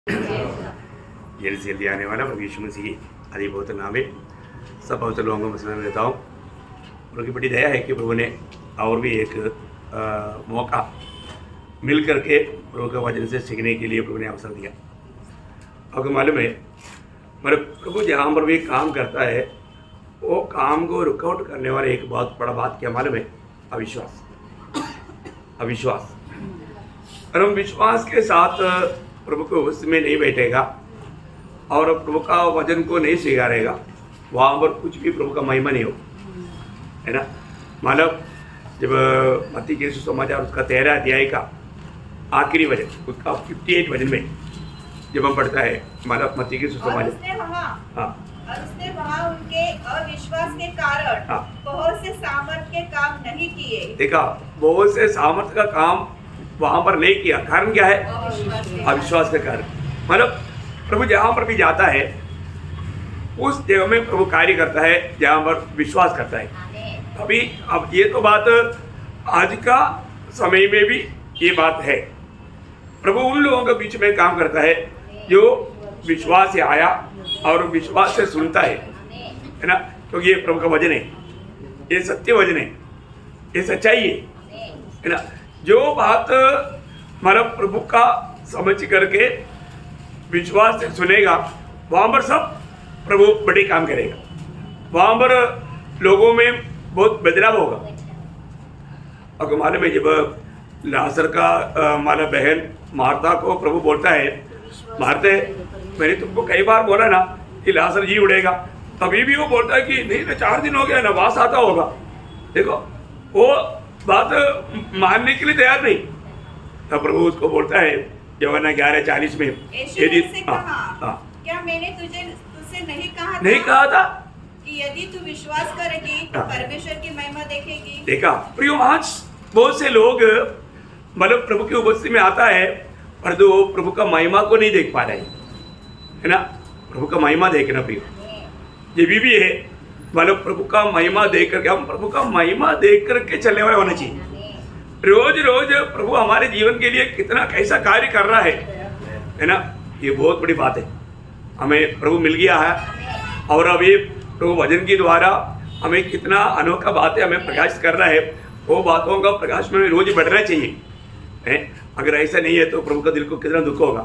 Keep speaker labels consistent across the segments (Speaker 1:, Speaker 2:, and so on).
Speaker 1: जल्दी से जल्दी आने वाला प्रभु यीशु मसीह आदि बहुत नाम है। सब पवित्र लोगों को मसला देता हूँ। प्रभु की बड़ी दया है कि प्रभु ने और भी एक मौका मिल करके प्रभु का वचन से सीखने के लिए प्रभु ने अवसर दिया। आपको मालूम है मतलब प्रभु जहाँ पर भी काम करता है वो काम को रुकआउट करने वाला एक बहुत बड़ा बात क्या मालूम है? अविश्वास। अविश्वास और हम विश्वास के साथ प्रभु को उसमें नहीं बैठेगा और प्रभु का वचन को नहीं स्वीकारेगा, वहाँ पर कुछ भी प्रभु का महिमा नहीं हो, है ना। मतलब जब मत्ती के सुसमाचार उसका 13 अध्याय का आखिरी वचन उसका 58 वचन में जब हम पढ़ता है मतलब मत्ती के सुसमाचार, हाँ,
Speaker 2: उसने वहाँ उनके अविश्वास के कारण बहुत से सामर्थ के काम नहीं किए।
Speaker 1: देखा, बहुत से सामर्थ का काम वहां पर नहीं किया। कारण क्या है? अविश्वास के कारण। मतलब प्रभु जहां पर भी जाता है उस जगह में प्रभु कार्य करता है जहां पर विश्वास करता है। अभी अब ये तो बात आज का समय में भी ये बात है। प्रभु उन लोगों के बीच में काम करता है जो विश्वास से आया और विश्वास से सुनता है ना, क्योंकि ये प्रभु का वचन है, ये सत्य वचन है, ये सच्चाई है ना। जो बात मतलब प्रभु का समझ करके विश्वास से सुनेगा वहाँ पर सब प्रभु बड़े काम करेगा, वहाँ पर लोगों में बहुत बदलाव होगा। और मालूम है जब लाजर का माला बहन मार्था को प्रभु बोलता है, मारते मैंने तुमको कई बार बोला ना कि लाजर जी उड़ेगा, तभी भी वो बोलता है कि नहीं 4 दिन हो गया ना, वास आता होगा। देखो वो बात मानने के लिए तैयार नहीं। तब प्रभु उसको बोलता है यूहन्ना 11:40 में,
Speaker 2: यदि क्या मैंने तुझसे नहीं
Speaker 1: कहा था
Speaker 2: कि यदि तू विश्वास करेगी तो परमेश्वर की महिमा देखेगी।
Speaker 1: देखा प्रियो, आज बहुत से लोग मतलब प्रभु की उपस्थिति में आता है पर तो प्रभु का महिमा को नहीं देख पा रहे है ना। प्रभु का महिमा देखना प्रियो, ये भी है मतलब प्रभु का महिमा देख करके हम प्रभु का महिमा देख करके चलने वाले होना चाहिए। रोज रोज प्रभु हमारे जीवन के लिए कितना कैसा कार्य कर रहा है ना, ये बहुत बड़ी बात है। हमें प्रभु मिल गया है और अब ये प्रभु वचन के द्वारा हमें कितना अनोखा बातें हमें प्रकाशित कर रहा है, वो बातों का प्रकाश में रोज बढ़ना चाहिए है। अगर ऐसा नहीं है तो प्रभु का दिल को कितना दुख होगा।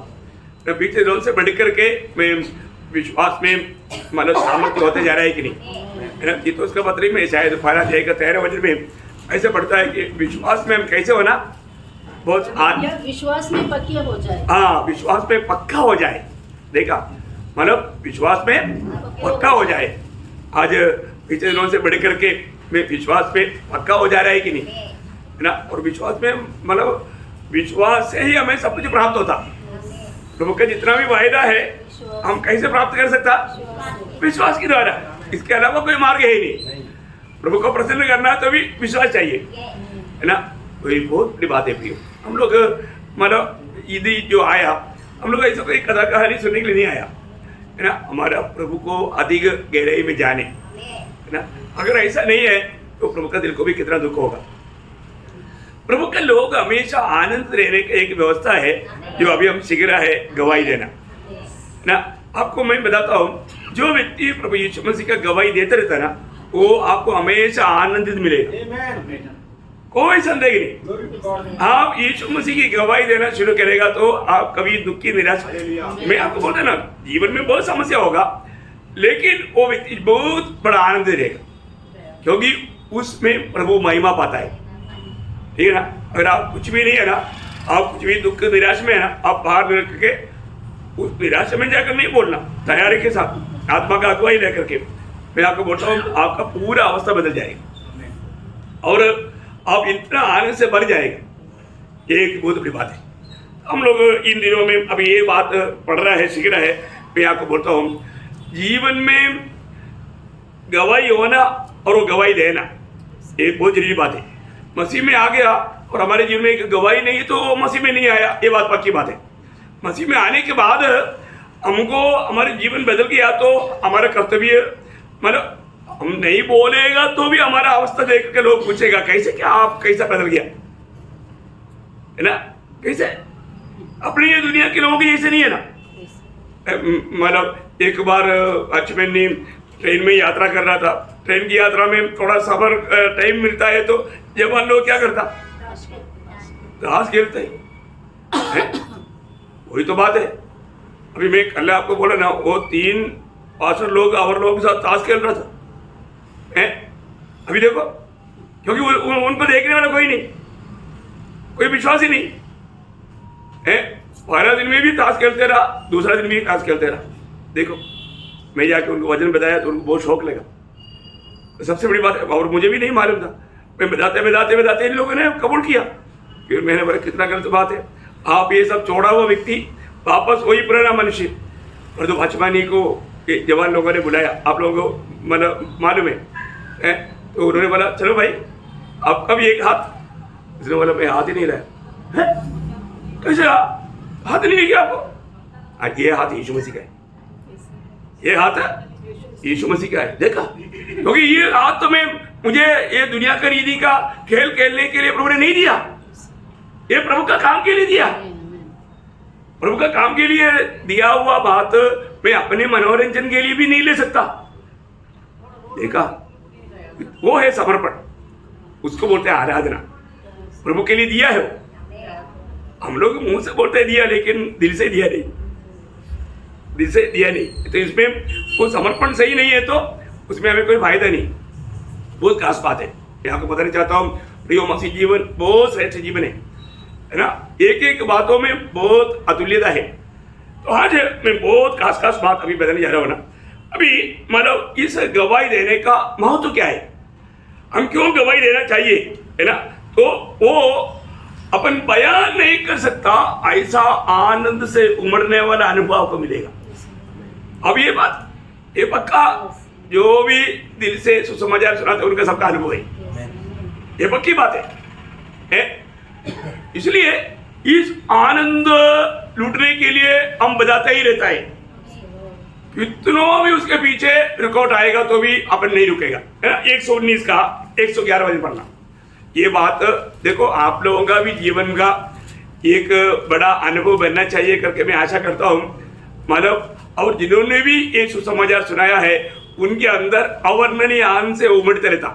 Speaker 1: तो बीते रोज से बढ़ करके मैं विश्वास में मतलब सामर्थ्य होते जा रहा है कि नहीं, है ना। तो उसका पत्र में शायद 13 वचन में ऐसे पढ़ता है कि विश्वास में हम कैसे होना, बहुत
Speaker 3: विश्वास में पक्के हो जाए।
Speaker 1: हाँ, विश्वास में पक्का हो जाए। देखा मतलब विश्वास में पक्का हो जाए। आज पिछले दिनों से बढ़ करके मैं विश्वास पे पक्का हो जा रहा है कि नहीं, है ना। और विश्वास में मतलब विश्वास से ही हमें सब कुछ प्राप्त होता। प्रभु का जितना भी वायदा है हम कैसे प्राप्त कर सकता? विश्वास के द्वारा, इसके अलावा कोई मार्ग है ही नहीं। प्रभु को प्रसन्न करना है तो भी विश्वास चाहिए, है ना। तो ये बहुत बड़ी बात है प्रियो। हम लोग मतलब ईदी जो आया, हम लोग ऐसा कोई कथा कहानी सुनने के लिए नहीं आया, है ना। हमारा प्रभु को अधिक गहराई में जाने, है ना। अगर ऐसा नहीं है तो प्रभु का दिल को भी कितना दुख होगा। प्रभु के लोग हमेशा आनंद रहने की एक व्यवस्था है जो अभी हम सीख रहा है, गवाही देना ना। आपको मैं बताता हूँ, जो व्यक्ति प्रभु यीशु मसीह का गवाही देते रहता है ना, वो आपको हमेशा आनंदित मिलेगा, कोई संदेह नहीं। आप यीशु मसीह की गवाही देना शुरू करेगा तो आप कभी दुखी निराश, मैं आपको बोलता ना, जीवन में बहुत समस्या होगा लेकिन वो व्यक्ति बहुत बड़ा आनंद रहेगा क्योंकि उसमें प्रभु महिमा पाता है, ठीक है ना। अगर आप कुछ भी नहीं है ना, आप कुछ भी दुख निराश में है ना, आप बाहर निकल के उस निराशा में जाकर नहीं बोलना, तैयारी के साथ आत्मा का अगुवाई लेकर के मैं आपको बोलता हूँ आपका पूरा अवस्था बदल जाएगा और आप इतना आनंद से भर जाएगा। ये एक बहुत बड़ी बात है। हम लोग इन दिनों में अभी ये बात पढ़ रहा है, सीख रहा है। मैं आपको बोलता हूँ जीवन में गवाही होना और वो गवाही देना एक बहुत जरूरी बात है। मसीह में आ गया और हमारे जीवन में एक गवाही नहीं है तो मसीह में नहीं आया, ये बात पक्की बात है। मसीह में आने के बाद हमको हमारे जीवन बदल गया तो हमारा कर्तव्य मतलब हम नहीं बोलेगा तो भी हमारा अवस्था देख के लोग पूछेगा कैसे, क्या आप कैसा बदल गया, है ना। कैसे अपनी ये दुनिया के लोगों की जैसे नहीं है ना, मतलब एक बार वॉचमैन ने ट्रेन में यात्रा कर रहा था, ट्रेन की यात्रा में थोड़ा सफर टाइम मिलता है तो जवान लोग क्या करता, ताश खेलते हैं। वही तो बात है। अभी मैं कल आपको बोला ना, वो 3-5 लोग और लोगों के साथ ताश खेल रहा था हैं। अभी देखो, क्योंकि उन पर देखने वाला कोई नहीं, कोई विश्वास ही नहीं है। पहला दिन में भी ताश खेलते रहा, दूसरा दिन भी ताश खेलते रहा। देखो, मैं जाके उनको वजन बताया तो उनको बहुत शौक लगा। तो सबसे बड़ी बात है, और मुझे भी नहीं मालूम था, मैं बताते इन लोगों ने कबूल किया। फिर मैंने बोला कितना गलत बात है, आप ये सब छोड़ा हुआ व्यक्ति वापस वही पुराना मनुष्य। और तो भाजपानी को जवान लोगों ने बुलाया, आप लोगों को मतलब मालूम है? तो उन्होंने बोला चलो भाई अब कब एक हाथ, उसने बोला मैं हाथ ही नहीं रहा है। कैसे हाथ नहीं किया आपको? ये हाथ यीशु मसीह का है, ये हाथ यीशु मसीह का है। देखा, क्योंकि ये हाथ तो मुझे ये दुनिया का रीति का खेल खेलने के लिए प्रभु ने नहीं दिया, ये प्रभु का काम के लिए दिया। प्रभु का काम के लिए दिया हुआ बात मैं अपने मनोरंजन के लिए भी नहीं ले सकता। देखा, वो है समर्पण, उसको बोलते हैं आराधना। प्रभु के लिए दिया है वो। हम लोग मुंह से बोलते हैं दिया, लेकिन दिल से दिया नहीं, दिल से दिया नहीं। तो इसमें वो समर्पण सही नहीं है तो उसमें हमें कोई फायदा नहीं। बहुत खास बात है, मैं आपको बताना चाहता हूँ, प्रियो मसीह जीवन बहुत श्रेष्ठ जीवन है ना। एक एक बातों में बहुत अतुल्यता है। तो आज मैं बहुत खास बात अभी बताने जा रहा हूँ ना। अभी मतलब इस गवाही देने का महत्व क्या है, हम क्यों गवाही देना चाहिए, है ना। तो वो अपन बयान नहीं कर सकता, ऐसा आनंद से उमड़ने वाला अनुभव आपको मिलेगा। अब ये बात ये पक्का, जो भी दिल से सुसमाचार सुनाते उनका सबका अनुभव है, ये पक्की बात है? इसलिए इस आनंद लूटने के लिए हम बजाते ही रहता है। कितनों भी उसके पीछे रुकावट आएगा तो भी अपन नहीं रुकेगा, है ना। 119 का 111 बजे पढ़ना। ये बात देखो, आप लोगों का भी जीवन का एक बड़ा अनुभव बनना चाहिए करके मैं आशा करता हूँ। मतलब और जिन्होंने भी ये सुसमाचार सुनाया है उनके अंदर अवर्णनीय आनंद से उमड़ते रहता,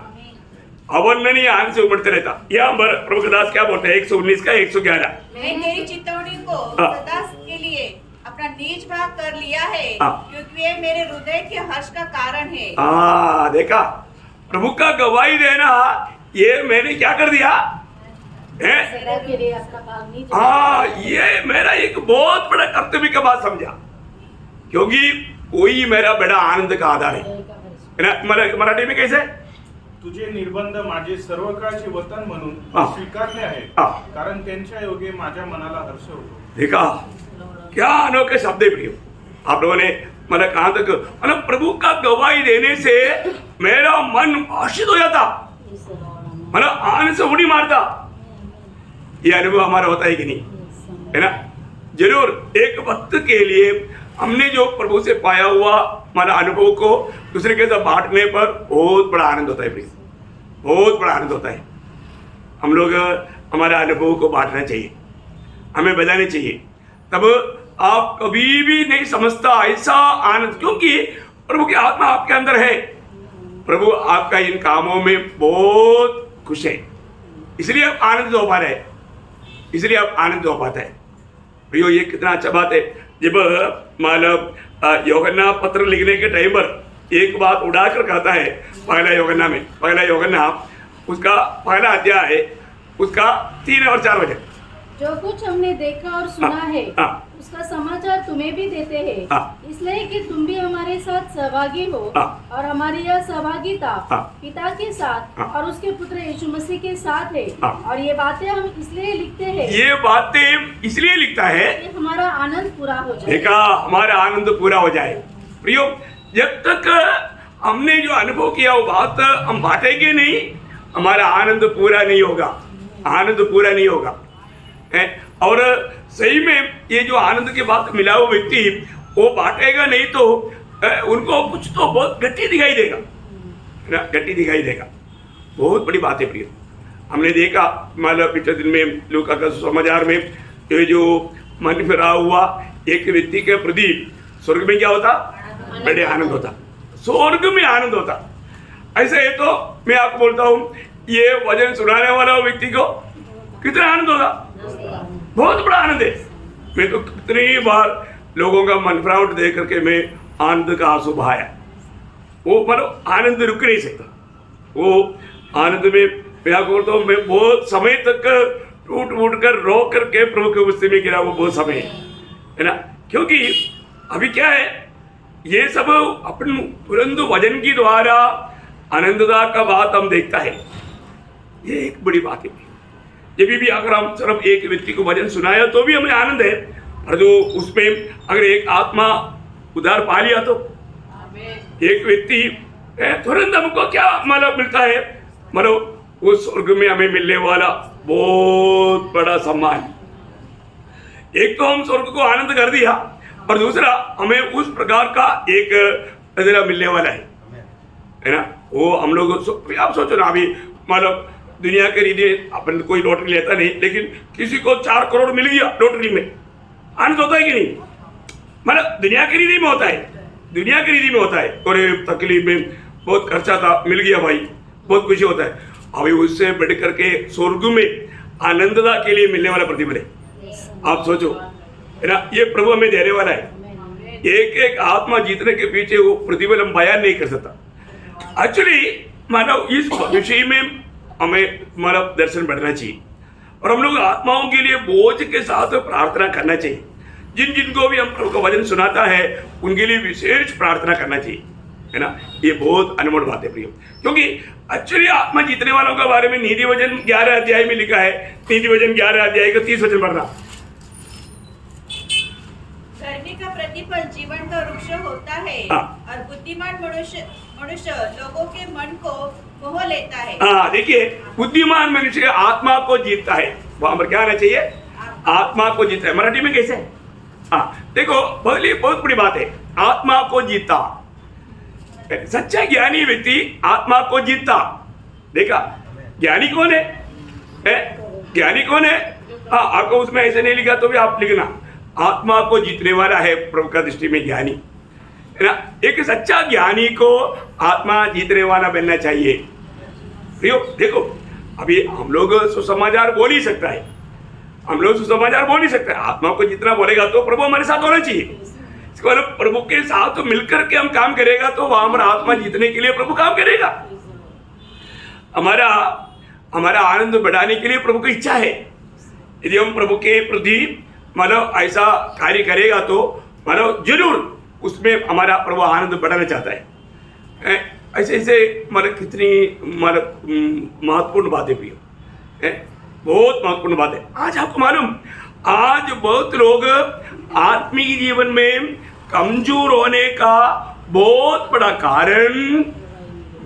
Speaker 1: अवर्णनीय आनंद से उमड़ते रहता। यहाँ पर प्रभु दास क्या बोलते हैं 119 का 111,
Speaker 2: मैं तेरी चितौनी को
Speaker 1: हाँ।
Speaker 2: सदा के लिए अपना नीच भाग कर लिया है,
Speaker 1: हाँ।
Speaker 2: क्योंकि ये मेरे हृदय के हर्ष का कारण है।
Speaker 1: देखा, प्रभु का गवाही देना ये मैंने क्या कर दिया है?
Speaker 3: के लिए अपना भाग नहीं
Speaker 1: ये मेरा एक बहुत बड़ा कर्तव्य का बात समझा, क्योंकि वही मेरा बड़ा आनंद का आधार है। मराठी में कैसे,
Speaker 4: तुझे निर्बंध माझे सर्व काळचे वतन म्हणून स्वीकारले आहे, कारण त्यांच्या योगे माझ्या मनाला हर्ष होतो।
Speaker 1: देखा, क्या अनोखे शब्द है प्रियो। आप लोगों ने मतलब कहां तक, मतलब प्रभु का गवाही देने से मेरा मन हर्षित हो जाता, मतलब आनंद से उड़ी मारता। ये अनुभव हमारा होता है कि नहीं, है ना। जरूर एक वक्त के लिए हमने जो प्रभु से पाया हुआ हमारा अनुभव को दूसरे के साथ बांटने पर बहुत बड़ा आनंद होता है प्रिय, बहुत बड़ा आनंद होता है। हम लोग हमारा अनुभव को बांटना चाहिए, हमें बताना चाहिए, तब आप कभी भी नहीं समझता ऐसा आनंद, क्योंकि प्रभु की आत्मा आपके अंदर है। प्रभु आपका इन कामों में बहुत खुश है, इसलिए आप आनंद हो पा रहे हैं, इसलिए आप आनंद हो पाता है। प्रियो, ये कितना अच्छा बात है। जब मतलब यूहन्ना पत्र लिखने के टाइम पर एक बात उड़ाकर कहता है, पहला यूहन्ना उसका पहला अध्याय है, उसका 3 और 4 वचन,
Speaker 3: जो कुछ हमने देखा और सुना है उसका समाचार तुम्हें भी देते हैं, इसलिए कि तुम भी हमारे साथ सहभागी हो। और हमारी यह सहभागिता पिता के साथ और उसके पुत्र यीशु मसीह के साथ है। और ये बातें हम इसलिए लिखते हैं,
Speaker 1: ये बातें इसलिए लिखता है
Speaker 3: कि हमारा आनंद पूरा हो जाए।
Speaker 1: देखा, हमारा आनंद पूरा हो जाए। प्रियो, जब तक हमने जो अनुभव किया वो बात हम बांटेंगे नहीं, हमारा आनंद पूरा नहीं होगा, आनंद पूरा नहीं होगा। और सही में ये जो आनंद के बाद मिला हुआ व्यक्ति वो बांटेगा नहीं तो उनको कुछ तो बहुत गट्टी दिखाई देगा, है ना, गट्टी दिखाई देगा। बहुत बड़ी बात है प्रिय। हमने देखा मतलब पिछले दिन में लूका का समाचार में ये जो मन फिरा हुआ एक व्यक्ति के प्रति स्वर्ग में क्या होता? बड़े आनंद होता, स्वर्ग में आनंद होता। ऐसे है तो मैं आपको बोलता हूं, ये वचन सुनाने वाला व्यक्ति को कितना आनंद होगा? बहुत बड़ा आनंद है। मैं तो कितनी बार लोगों का मनफरावट देख करके मैं आनंद का आंसू बहाया। वो मतलब आनंद रुक नहीं सकता, वो आनंद में मैं आपको बोलता हूँ, मैं बहुत समय तक टूट फूट कर रो करके प्रभु के गुस्से में गिरा, वो बहुत समय है ना। क्योंकि अभी क्या है, ये सब अपन तुरंत वजन की द्वारा आनंदता का बात हम देखता है, ये एक बड़ी बात है। जब भी अगर हम सिर्फ एक व्यक्ति को वचन सुनाया तो भी हमें आनंद है, और जो उसमें अगर एक आत्मा उधार पा लिया तो एक व्यक्ति तुरंत हमको क्या मतलब मिलता है, मतलब उस स्वर्ग में हमें मिलने वाला बहुत बड़ा सम्मान। एक तो हम स्वर्ग को आनंद कर दिया, और दूसरा हमें उस प्रकार का एक नजरा मिलने वाला है ना। वो हम लोग आप सोचो ना, अभी मतलब दुनिया के रीति अपन कोई लॉटरी लेता नहीं, लेकिन किसी को 4 करोड़ मिल गया लॉटरी में, आनंद होता है कि नहीं? मतलब दुनिया की रीति में होता है, दुनिया की रीति में होता है। और तकलीफ में बहुत खर्चा था, मिल गया भाई, बहुत खुशी होता है। अभी उससे बढ़ करके स्वर्ग में आनंदता के लिए मिलने वाला प्रतिफल है, आप सोचो है ना। ये प्रभु हमें देने वाला है। एक एक आत्मा जीतने के पीछे वो प्रतिफल हम बयान नहीं कर सकता। एक्चुअली मानव इस विषय में हमें मानव दर्शन बढ़ना चाहिए, और हम लोग आत्माओं के लिए बोझ के साथ प्रार्थना करना चाहिए। जिन जिनको भी हम प्रभु का वचन सुनाता है उनके लिए विशेष प्रार्थना करना चाहिए, है ना। ये बहुत अनमोल बात है प्रिय, क्योंकि एक्चुअली आत्मा जीतने वालों के बारे में नीति वचन 11 अध्याय में लिखा है। नीति वचन 11 अध्याय का 30 वचन पढ़ना।
Speaker 2: धर्मी का प्रतिफल जीवन का वृक्ष होता है, और बुद्धिमान मनुष्य लोगों के मन को मोह लेता है।
Speaker 1: हाँ देखिए, बुद्धिमान मनुष्य आत्मा को जीतता है। वहां पर क्या आना चाहिए? आत्मा को जीतता है। मराठी में कैसे? हाँ देखो, बहुत बड़ी बात है, आत्मा को जीतता। सच्चा ज्ञानी व्यक्ति आत्मा को जीतता। देखा, ज्ञानी कौन है? ज्ञानी कौन है? हाँ, आपको उसमें ऐसे नहीं लिखा तो भी आप लिखना, आत्मा को जीतने वाला है प्रभु का दृष्टि में ज्ञानी, है ना। एक सच्चा ज्ञानी को आत्मा जीतने वाला बनना चाहिए। देखो, अभी हम लोग सुसमाचार बोल ही सकता है, हम लोग सुसमाचार बोल ही सकते हैं। आत्मा को जितना बोलेगा तो प्रभु हमारे साथ होना चाहिए। इसको मतलब प्रभु के साथ मिलकर के हम काम करेगा तो वहां हमारा आत्मा जीतने के लिए प्रभु काम करेगा। हमारा आनंद बढ़ाने के लिए प्रभु की इच्छा है। यदि हम प्रभु के प्रति मतलब ऐसा कार्य करेगा तो मतलब जरूर उसमें हमारा प्रभु आनंद बढ़ाना चाहता है। ऐसे मतलब कितनी मतलब महत्वपूर्ण बातें भी है, बहुत महत्वपूर्ण बात है। आज आपको मालूम, आज बहुत लोग आत्मिक जीवन में कमजोर होने का बहुत बड़ा कारण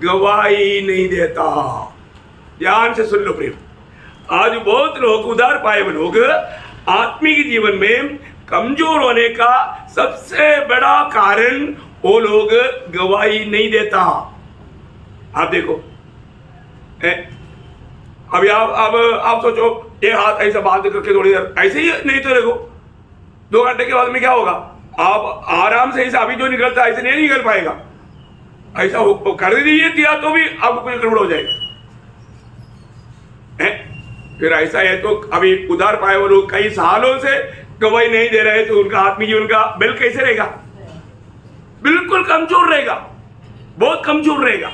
Speaker 1: गवाही नहीं देता। ध्यान से सुन लो प्रेम, आज बहुत लोग, उदार पाए हुए लोग आत्मिक जीवन में कमजोर होने का सबसे बड़ा कारण वो लोग गवाही नहीं देता। आप देखो, अभी आप सोचो, ये हाथ ऐसा बांध करके थोड़ी देर ऐसे ही नहीं तो देखो 2 घंटे के बाद में क्या होगा? आप आराम से ऐसा अभी जो निकलता है ऐसे नहीं निकल पाएगा। ऐसा कर दीजिए दिया तो भी आपको कुछ गड़बड़ हो जाएगा। फिर ऐसा है तो अभी उधार पाए वो लोग कई सालों से गवाही नहीं दे रहे तो उनका आत्मिक जीवन का बल कैसे रहेगा? बिल्कुल कमजोर रहेगा, बहुत कमजोर रहेगा।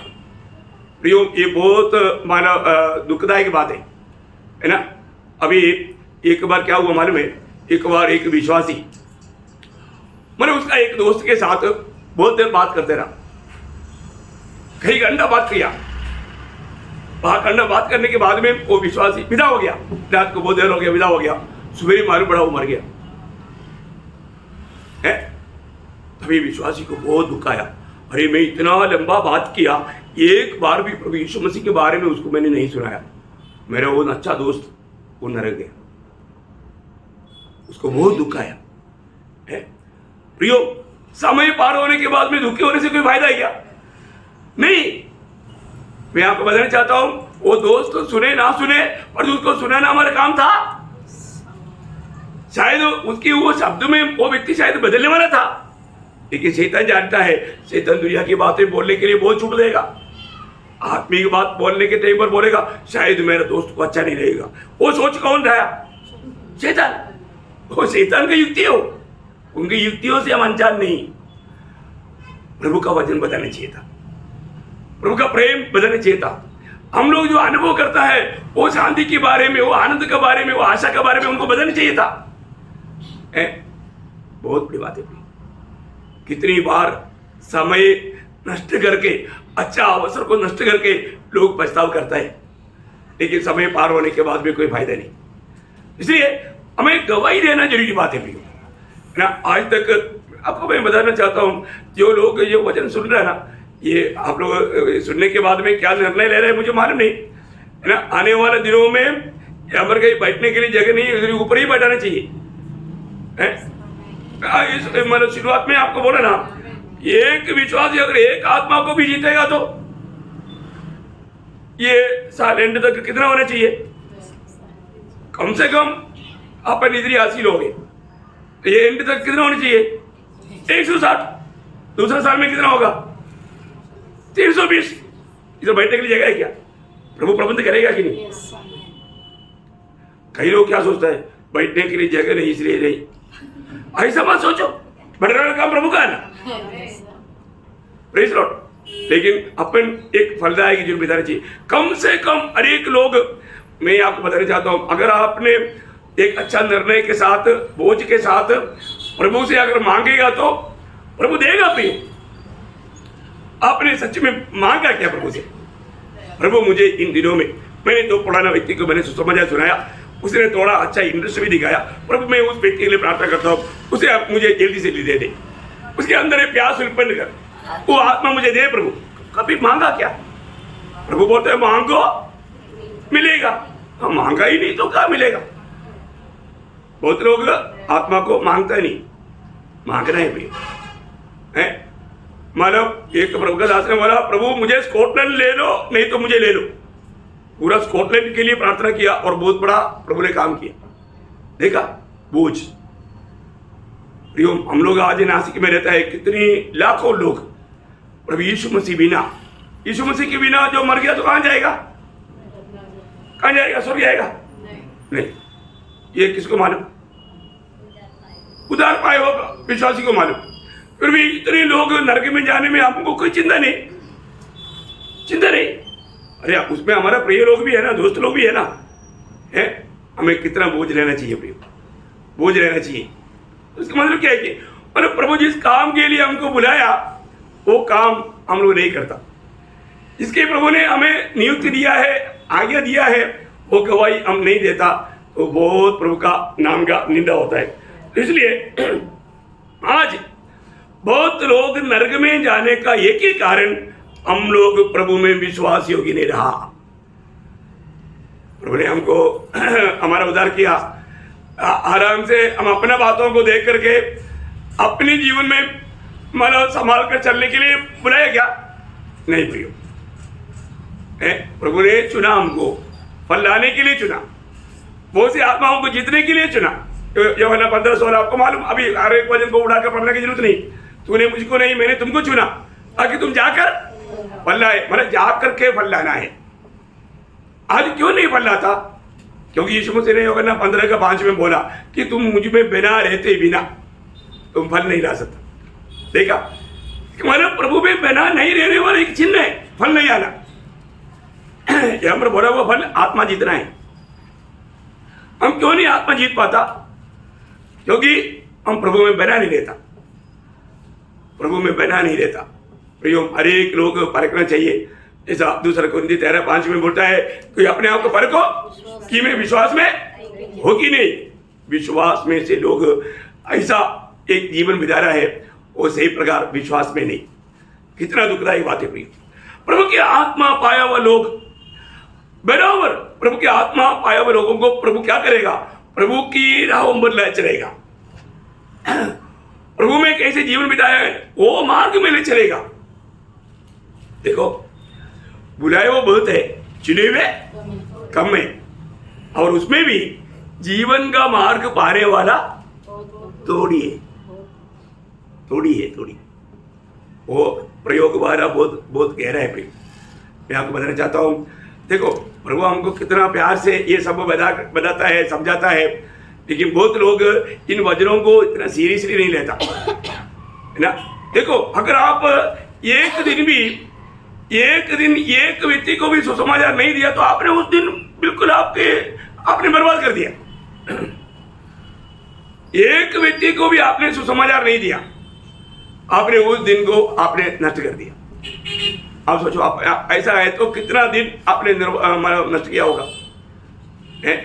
Speaker 1: ये बहुत मानव दुखदायक बात है ना। अभी एक बार क्या हुआ मालूम है? एक बार एक विश्वासी मैंने उसका एक दोस्त के साथ बहुत देर बात करते रहा, कई घंटा बात किया। बात करने के बाद में वो विश्वासी विदा हो गया। रात को बहुत देर हो गया, विदा हो गया। सुबह मालूम पड़ा वो मर गया है। तभी विश्वासी को बहुत दुख आया, अरे मैं इतना लंबा बात किया, एक बार भी प्रभु यीशु मसीह के बारे में उसको मैंने नहीं सुनाया। मेरा वो अच्छा दोस्त वो नरक गया, उसको बहुत दुख आया है। प्रियो, समय पार होने के बाद में दुखी होने से कोई फायदा है क्या? नहीं। मैं आपको बताना चाहता हूं, वो दोस्त सुने ना सुने, पर उसको सुनाना हमारा काम था। शायद उसकी वो शब्द में वो व्यक्ति शायद बदलने वाला था, लेकिन शैतान जानता है, शैतान दुनिया की बातें बोलने के लिए बहुत छूट देगा। आत्मिक बात बोलने के टाइम पर बोलेगा शायद मेरा दोस्त को अच्छा नहीं रहेगा। वो सोच कौन रहा? शैतान। वो शैतान की युक्ति हो, उनकी युक्तियों से हम अनजान नहीं। प्रभु का वचन बताना चाहिए था, प्रभु का प्रेम बताना चाहिए था। हम लोग जो अनुभव करता है वो शांति के बारे में, वो आनंद के बारे में, वो आशा के बारे में उनको बताना चाहिए था। बहुत बड़ी बात है। कितनी बार समय नष्ट करके, अच्छा अवसर को नष्ट करके लोग पछताव करता है, लेकिन समय पार होने के बाद भी कोई फायदा नहीं। इसलिए हमें गवाही देना जरूरी बात है ना। आज तक आपको मैं बताना चाहता हूँ, जो लोग ये वचन सुन रहे हैं ना, ये आप लोग सुनने के बाद में क्या निर्णय ले रहे हैं मुझे मालूम नहीं, है ना। आने वाले दिनों में यहाँ पर कहीं बैठने के लिए जगह नहीं, ऊपर ही बैठाना चाहिए। मतलब शुरुआत में आपको बोला ना, एक विश्वासी अगर एक आत्मा को भी जीतेगा तो ये साल एंड तक कितना होना चाहिए? कम से कम अपन इधर हासिल हो गए, तो ये एंड तक कितना होना चाहिए? 160। दूसरा साल में कितना होगा? 320। इधर बैठने के लिए जगह है क्या? प्रभु प्रबंध करेगा कि नहीं? कई लोग क्या सोचता है, बैठने के लिए जगह नहीं इसलिए नहीं। ऐसा मत सोचो, बढ़ने का काम प्रभु का है ना। Praise Lord. लेकिन अपन एक फलदायक जीवन बिताना चाहिए। कम से कम अनेक लोग, मैं आपको बताना चाहता हूं, अगर आपने एक अच्छा निर्णय के साथ, बोझ के साथ प्रभु से अगर मांगेगा तो प्रभु देगा भी। आपने सच में मांगा क्या प्रभु से? प्रभु मुझे इन दिनों में, मैंने तो पुराना व्यक्ति को मैंने समझा सुनाया, उसने थोड़ा अच्छा इंटरेस्ट भी दिखाया। प्रभु मैं उस व्यक्ति के लिए प्रार्थना करता हूँ, उसे आप मुझे जल्दी से दे दे, उसके अंदर एक प्यास उत्पन्न कर, वो आत्मा मुझे दे प्रभु। कभी मांगा क्या? प्रभु बोलते हैं मांगो मिलेगा। हम मांगा ही नहीं तो क्या मिलेगा? बहुत लोग आत्मा को मांगता नहीं, मांगना है भी है। मतलब एक प्रभु का दास ने बोला, प्रभु मुझे स्कॉटलैंड ले लो, नहीं तो मुझे ले लो। पूरा स्कॉटलैंड के लिए प्रार्थना किया और बहुत बड़ा प्रभु ने काम किया। देखा बोझ। हम लोग आज नासिक में रहता है, कितनी लाखों लोग, प्रभु यीशु मसीह बिना, यीशु मसीह के बिना जो मर गया तो कहां जाएगा? कहां जाएगा? स्वर्ग जाएगा? नहीं। ये किसको मालूम? उधार पाए होगा, विश्वासी को मालूम। फिर भी इतने लोग नरक में जाने में हमको कोई चिंता नहीं, चिंता नहीं। अरे उसमें हमारा प्रिय लोग भी है ना, दोस्त लोग भी है ना, है। हमें कितना बोझ रहना चाहिए प्रिय, बोझ रहना चाहिए। उसका मतलब क्या है कि मतलब प्रभु जिस काम के लिए हमको बुलाया वो काम हम लोग नहीं करता, इसके प्रभु ने हमें नियुक्त दिया है, आज्ञा दिया है, वो गवाही हम नहीं देता तो बहुत प्रभु का नाम का निंदा होता है। इसलिए आज बहुत लोग नरक में जाने का एक ही कारण, हम लोग प्रभु में विश्वास योग्य नहीं रहा। प्रभु ने हमको हमारा उद्धार किया, आराम से हम अपने बातों को देख करके अपने जीवन में मतलब संभाल कर चलने के लिए बुलाया क्या? नहीं प्रियो, प्रभु ने चुना हमको, फल लाने के लिए चुना, बहुत सी आत्माओं को जीतने के लिए चुना। यूहन्ना 15:16 आपको मालूम, अभी हर एक वचन को उड़ाकर पढ़ने की जरूरत नहीं। तूने मुझको नहीं, मैंने तुमको चुना ताकि तुम जाकर फल लाए, मतलब जाकर के फल लाना है। आज क्यों नहीं फल लाता? क्योंकि यीशु मसीह ने यूहन्ना 15:5 में बोला कि तुम मुझ में बिना रहते बिना तुम फल नहीं ला सकता। देखा, मतलब प्रभु में बिना नहीं रहने वाला एक चिन्ह है, फल नहीं आना। यहाँ पर बोला हुआ फल आत्मा जीतना है। हम क्यों नहीं आत्मा जीत पाता? क्योंकि हम प्रभु में बना नहीं रहता, प्रभु में बना नहीं रहता। प्रियो, हर एक लोग परखना चाहिए। ऐसा दूसरा कुरिन्थी 13:5 में बोलता है कि अपने आप को परखो कि मैं विश्वास में हो कि नहीं। विश्वास में से लोग ऐसा एक जीवन बिता रहा है, वो सही प्रकार विश्वास में नहीं। कितना दुखदायी बात है प्रियो। प्रभु की आत्मा पाया हुआ लोग बराबर, प्रभु की आत्मा पाया हुए लोगों को प्रभु क्या करेगा? प्रभु की राहों पर ले चलेगा। प्रभु में कैसे जीवन बिताया है वो मार्ग में ले चलेगा। देखो, बुलाए वो बहुत है, चुने हुए कम है, और उसमें भी जीवन का मार्ग पाने वाला थोड़ी है, थोड़ी है, थोड़ी। वो प्रयोग हमारा बहुत बहुत गहरा है। मैं आपको बताना चाहता हूँ, देखो प्रभु हमको कितना प्यार से ये सब बताता है, समझाता है, लेकिन बहुत लोग इन वचनों को इतना सीरियसली नहीं लेता है ना। देखो अगर आप एक दिन एक व्यक्ति को भी सुसमाचार नहीं दिया तो आपने उस दिन बिल्कुल आपने बर्बाद कर दिया। एक व्यक्ति को भी आपने सुसमाचार नहीं दिया, आपने उस दिन को आपने नष्ट कर दिया। आप सोचो, आप ऐसा है तो कितना दिन आपने नष्ट किया होगा है?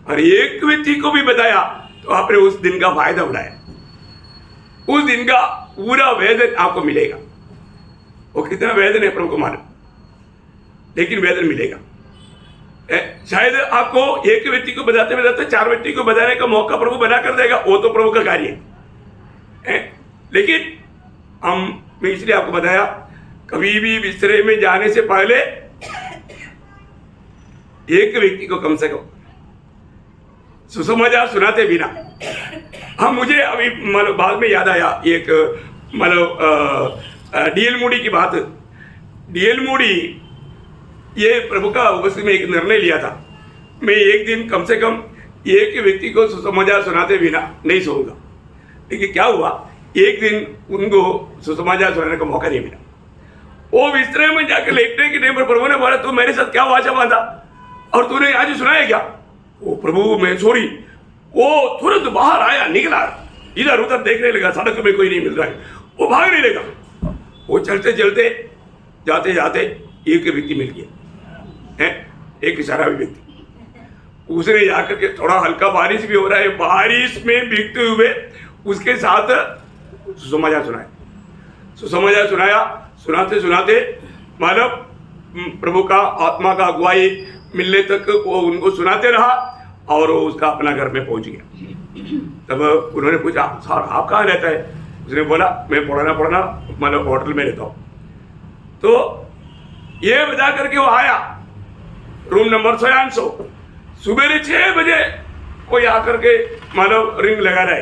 Speaker 1: और एक व्यक्ति को भी बताया तो आपने उस दिन का फायदा उठाया, उस दिन का पूरा वेतन आपको मिलेगा। वो कितना वेतन है प्रभु को मालूम, लेकिन वेतन मिलेगा। शायद आपको एक व्यक्ति को बताते बताते 4 व्यक्ति को बताने का मौका प्रभु बना कर देगा, वो तो प्रभु का कार्य है। लेकिन मैं इसलिए आपको बताया, कभी भी बिस्तरे में जाने से पहले एक व्यक्ति को कम से कम सुसमाचार सुनाते बिना। मुझे अभी मतलब बाद में याद आया एक मतलब डीएल मूडी की बात। डीएल मूडी ये प्रभु का उपस्थिति में एक निर्णय लिया था, मैं एक दिन कम से कम एक व्यक्ति को सुसमाचार सुनाते बिना नहीं सोऊंगा। लेकिन क्या हुआ, एक दिन उनको सुसमाचार सुनाने का मौका नहीं मिला। वो बिस्तरे में जाकर लेटने के टाइम पर प्रभु ने बोला, तू मेरे साथ क्या वाचा बांधा और तूने आज सुनाया क्या? वो प्रभु मैं सॉरी। वो तुरंत बाहर आया, निकला, इधर उधर देखने लगा, सड़क में कोई नहीं मिल रहा है, वो भागने लगा। वो चलते चलते जाते जाते एक व्यक्ति मिल गया है, एक शराबी व्यक्ति। उसने जाकर के, थोड़ा हल्का बारिश भी हो रहा है, बारिश में भीगते हुए उसके साथ सुसमाचार सुनाया। सुनाते सुनाते मानव प्रभु का आत्मा का अगुवाई मिलने तक वो उनको सुनाते रहा और वो उसका अपना घर में पहुंच गया। तब उन्होंने पूछा, सर आप कहाँ रहता है? उसने बोला, मैं पढ़ना मतलब होटल में रहता हूँ। तो ये बता करके वो आया, रूम नंबर 600। सुबह 6 बजे कोई आकर के मानव रिंग लगा रहा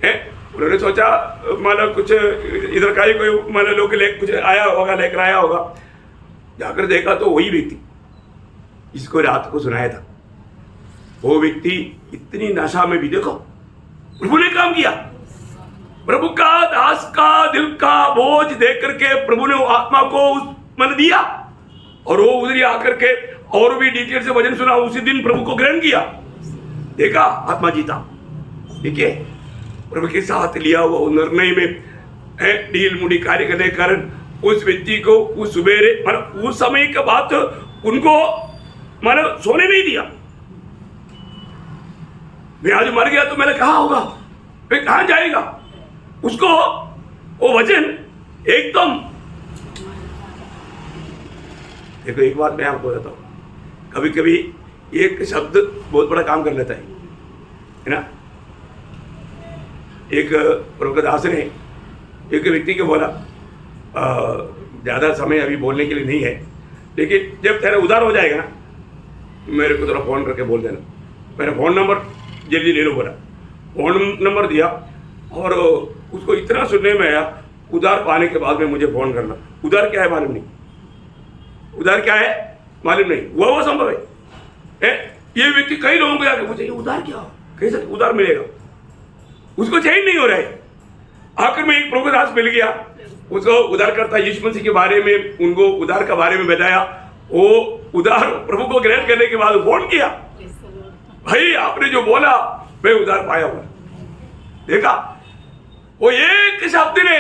Speaker 1: है। उन्होंने सोचा मतलब कुछ इधर का ही कोई मतलब लोग कुछ आया होगा, लेकर आया होगा। जाकर देखा तो वही व्यक्ति इसको रात को सुनाया था। वो व्यक्ति इतनी नशा में भी, देखो प्रभु ने काम किया। प्रभु का दास का दिल का बोझ देख करके प्रभु ने आत्मा को मन दिया और वो उधर आकर के और भी डिटेल से वचन सुना। उसी दिन प्रभु को ग्रहण किया, देखा आत्मा जीता। देखिए प्रभु के साथ लिया हुआ निर्णय में डील मुड़ी कार्य करने के कारण उस व्यक्ति को उस सुबेरे मतलब उस समय के बाद उनको मतलब सोने नहीं दिया। मैं आज मर गया तो मैंने कहा होगा, मैं कहां जाएगा? उसको वो वचन एकदम। देखो एक बात मैं आपको बताता हूं, कभी कभी एक शब्द बहुत बड़ा काम कर लेता है ना। एक प्रभुदास ने एक व्यक्ति को बोला, ज़्यादा समय अभी बोलने के लिए नहीं है, लेकिन जब तेरा उधार हो जाएगा ना मेरे को थोड़ा फ़ोन करके बोल देना। मेरा फ़ोन नंबर जल्दी ले लो बोला। फ़ोन नंबर दिया और उसको इतना सुनने में आया, उधार पाने के बाद में मुझे फ़ोन करना। उधार क्या है मालूम नहीं, उधार क्या है मालूम नहीं, वो संभव है। ये व्यक्ति कई लोगों को जाकर पूछे, उधार क्या, कैसे उधार मिलेगा? उसको चैन नहीं हो रहा है। आखिर में एक प्रभुदास मिल गया, उसको उधारकर्ता यीशु मसीह के बारे में, उनको उधार के बारे में बताया। वो उधार प्रभु को ग्रहण करने के बाद फोन किया, भाई आपने जो बोला मैं उधार पाया हुआ। देखा, वो एक शब्द ने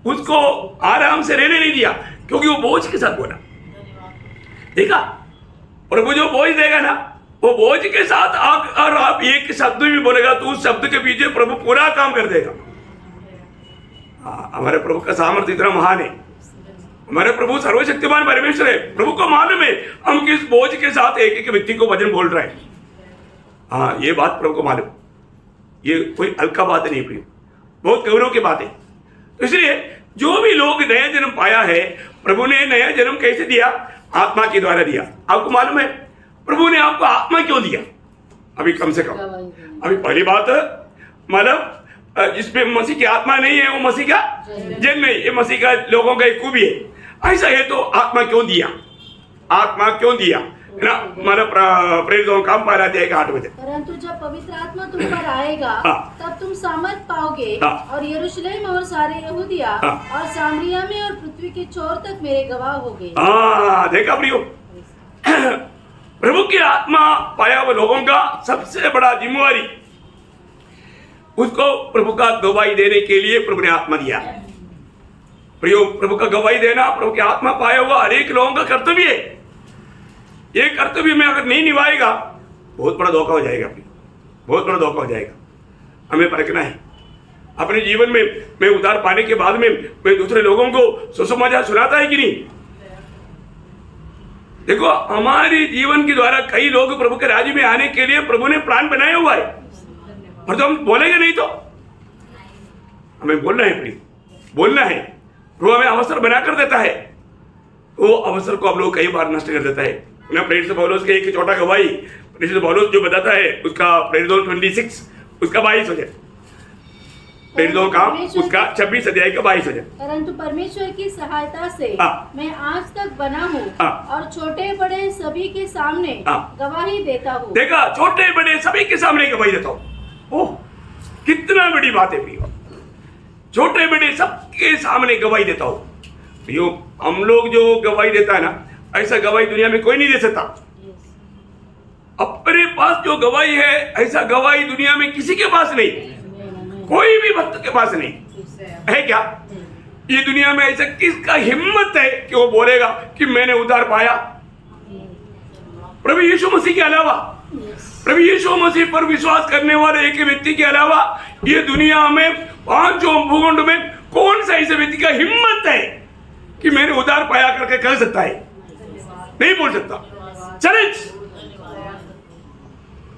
Speaker 1: उसको आराम से रहने नहीं दिया, क्योंकि वो बोझ के साथ बोला। देखा, प्रभु जो बोझ देगा ना, वो बोझ के साथ अगर आप एक शब्द भी बोलेगा तो उस शब्द के पीछे प्रभु पूरा काम कर देगा। हमारे प्रभु का सामर्थ्य इतना महान है। हमारे प्रभु सर्वशक्तिमान परमेश्वर है। प्रभु को मालूम है हम किस बोझ के साथ एक एक व्यक्ति को वचन बोल रहे हैं। हाँ, ये बात प्रभु को मालूम, ये कोई हल्का बात नहीं प्रिय, बहुत गौरव की बात है। तो इसलिए जो भी लोग नया जन्म पाया है, प्रभु ने नया जन्म कैसे दिया? आत्मा के द्वारा दिया। आपको मालूम है प्रभु ने आपको आत्मा क्यों दिया? अभी कम से कम अभी पहली बात मतलब जिसमें मसीह की आत्मा नहीं है वो मसीह का जन नहीं, ये मसीह का लोगों का एक खूबी है। ऐसा है तो आत्मा क्यों दिया, आत्मा क्यों दिया, है ना। मतलब प्रेरितों काम पा रहे थे 8 बजे।
Speaker 3: परंतु जब पवित्र आत्मा तुम पर आएगा
Speaker 1: हाँ।
Speaker 3: तब तुम सामर्थ पाओगे
Speaker 1: हाँ।
Speaker 3: और यरूशलेम और सारे यहूदिया
Speaker 1: हाँ।
Speaker 3: और सामरिया में और पृथ्वी के छोर तक मेरे गवाह होगे।
Speaker 1: हाँ, देखा प्रियो, प्रभु की आत्मा पाया हुआ लोगों का सबसे बड़ा जिम्मेवारी उसको प्रभु का गवाही देने के लिए प्रभु ने आत्मा दिया। प्रियो, प्रभु का गवाही देना प्रभु की आत्मा पाया हुआ हर एक लोगों का कर्तव्य है। ये कर्तव्य में अगर नहीं निभाएगा बहुत बड़ा धोखा हो जाएगा, बहुत बड़ा धोखा हो जाएगा। हमें परखना है अपने जीवन में। मैं उद्धार पाने के बाद में मैं दूसरे लोगों को सुसमाचार सुनाता है कि नहीं। देखो, हमारे जीवन के द्वारा कई लोग प्रभु के राज्य में आने के लिए प्रभु ने प्लान बनाया हुआ है, पर तो हम बोलेंगे नहीं तो हमें बोलना है, प्रिय बोलना है। प्रभु हमें अवसर बनाकर देता है, वो अवसर को हम लोग कई बार नष्ट कर देता है ना। प्रेरित पौलुस के एक छोटा गवाही प्रेरित पौलुस जो बताता है उसका प्रेरितों 26 उसका 22 हो जाए, प्रेरितों का उसका 26 अध्याय का 22 हो जाए।
Speaker 3: परंतु परमेश्वर की सहायता से मैं आज तक बना हूँ और छोटे बड़े सभी के सामने गवाही देता हूँ। देखा,
Speaker 1: छोटे बड़े सभी के सामने गवाही देता हूँ। ओह, कितना बड़ी बात है प्रियो, छोटे बड़े सबके सामने गवाही देता हूँ। प्रियो, हम लोग जो गवाही देता है ना, ऐसा गवाही दुनिया में कोई नहीं दे सकता। अपने पास जो गवाही है ऐसा गवाही दुनिया में किसी के पास नहीं, कोई भी भक्त के पास नहीं है। क्या ये दुनिया में ऐसा किसका हिम्मत है कि वो बोलेगा कि मैंने उद्धार पाया? प्रभु यीशु मसीह के अलावा, प्रभु यीशु मसीह पर विश्वास करने वाले एक व्यक्ति के अलावा ये दुनिया में 5 भूखंड में कौन सा ऐसे व्यक्ति का हिम्मत है कि मैंने उद्धार पाया करके कह सकता है? नहीं बोल सकता। चैलेंज।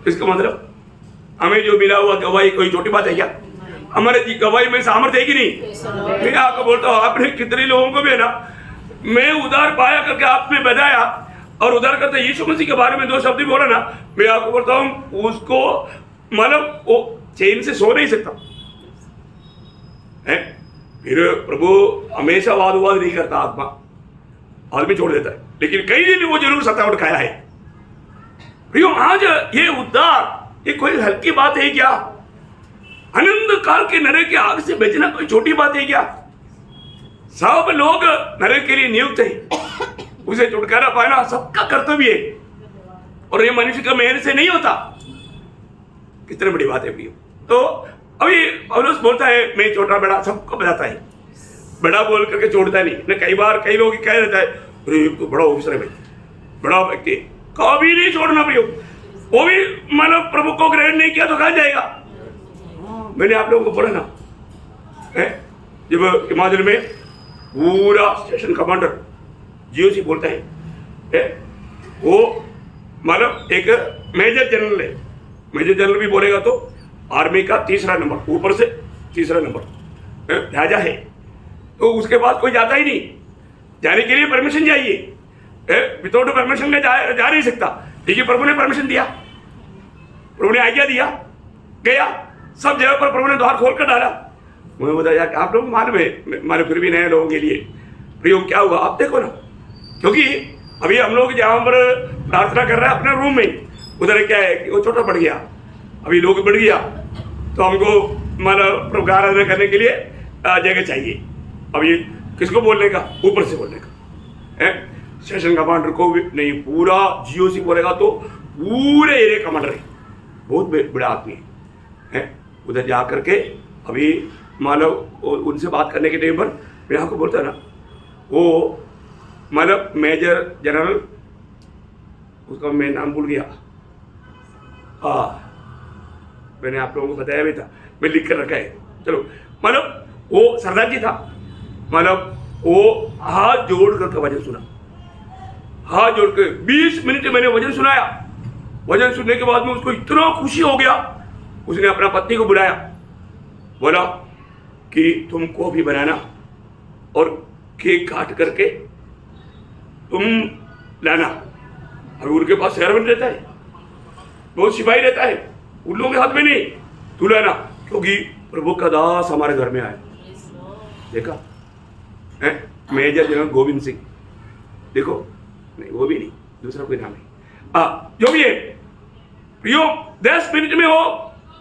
Speaker 1: इसका मतलब हमें जो मिला हुआ गवाही कोई छोटी बात है क्या? हमारे गवाही में सामर्थ्य है कि नहीं? मैं आपको बोलता हूँ, आपने कितने लोगों को भी है ना, मैं उद्धार पाया करके आपने बताया और उद्धार करते यीशु मसीह के बारे में 2 शब्द बोला ना, मैं आपको बोलता हूँ उसको मतलब वो चैन से सो नहीं सकता है। फिर प्रभु हमेशा वाद विवाद नहीं करता, आत्मा आदमी छोड़ देता है, लेकिन कई दिन वो जरूर सतावट खाया है। प्रियो, आज ये उद्धार ये कोई हल्की बात है क्या? अनंत काल के नरक के आग से बचना कोई छोटी बात है क्या? सब लोग नरक के लिए नियुक्त है, उसे छुटकारा पाना सबका कर्तव्य है, और ये मनुष्य का मेहनत से नहीं होता। कितनी बड़ी बात है प्रियो। तो अभी पौलुस बोलता है मैं छोटा बड़ा सबको बताता है, बड़ा बोल करके छोड़ता नहीं ना। कई बार कई लोग कह देता है अरे तो बड़ा ऑफिसर है भाई, बड़ा व्यक्ति, कभी नहीं छोड़ना प्रियो। वो भी मानो प्रभु को ग्रहण नहीं किया तो कहा जाएगा। मैंने आप लोगों को बोला ना, जब हिमाचल में पूरा स्टेशन कमांडर जीओसी बोलता है, वो मतलब एक मेजर जनरल है, मेजर जनरल भी बोलेगा तो आर्मी का 3रा नंबर, ऊपर से 3रा नंबर राजा है, तो उसके बाद कोई जाता ही नहीं। जाने के लिए परमिशन चाहिए, विदाउट परमिशन में जा नहीं सकता। देखिए, प्रभु ने परमिशन दिया, प्रभु ने आज्ञा दिया, गया सब जगह पर प्रभु ने द्वार खोल कर डाला। मुझे बताया कि आप लोग मालूम है, मारे फिर भी नए लोगों के लिए प्रयोग क्या हुआ आप देखो ना। क्योंकि अभी हम लोग जहाँ पर प्रार्थना कर रहे हैं अपने रूम में, उधर क्या है कि वो छोटा पड़ गया, अभी लोग बढ़ गया, तो हमको मतलब प्रभु का आराधना करने के लिए जगह चाहिए। अब ये किसको बोलने का? ऊपर से बोलने का है, स्टेशन कमांडर को भी नहीं, पूरा जीओसी बोलेगा तो पूरे एरिया कमांडर है, बहुत बड़ा आदमी है। उधर जा करके अभी मतलब उनसे बात करने के टाइम पर मैं आपको बोलता ना, वो मतलब मेजर जनरल, उसका मैं नाम भूल गया, मैंने आप लोगों को बताया भी था, मैं लिख कर रखा है। चलो, मतलब वो सरदार जी था, मतलब वो हाथ जोड़ कर वजन सुना, हाथ जोड़ के 20 मिनट मैंने वजन सुनाया। वजन सुनने के बाद में उसको इतना खुशी हो गया, उसने अपना पत्नी को बुलाया, बोला कि तुम कॉफी बनाना और केक काट करके तुम लाना। अभी उनके पास सर्वेंट रहता है, बहुत सिपाही रहता है, उन लोगों के हाथ में नहीं, तू लाना, क्योंकि प्रभु का दास हमारे घर में आया, देखा है मेजर जनरल गोविंद सिंह, देखो नहीं वो भी नहीं, दूसरा कोई नाम नहीं, जो भी है प्रियो 10 मिनट में हो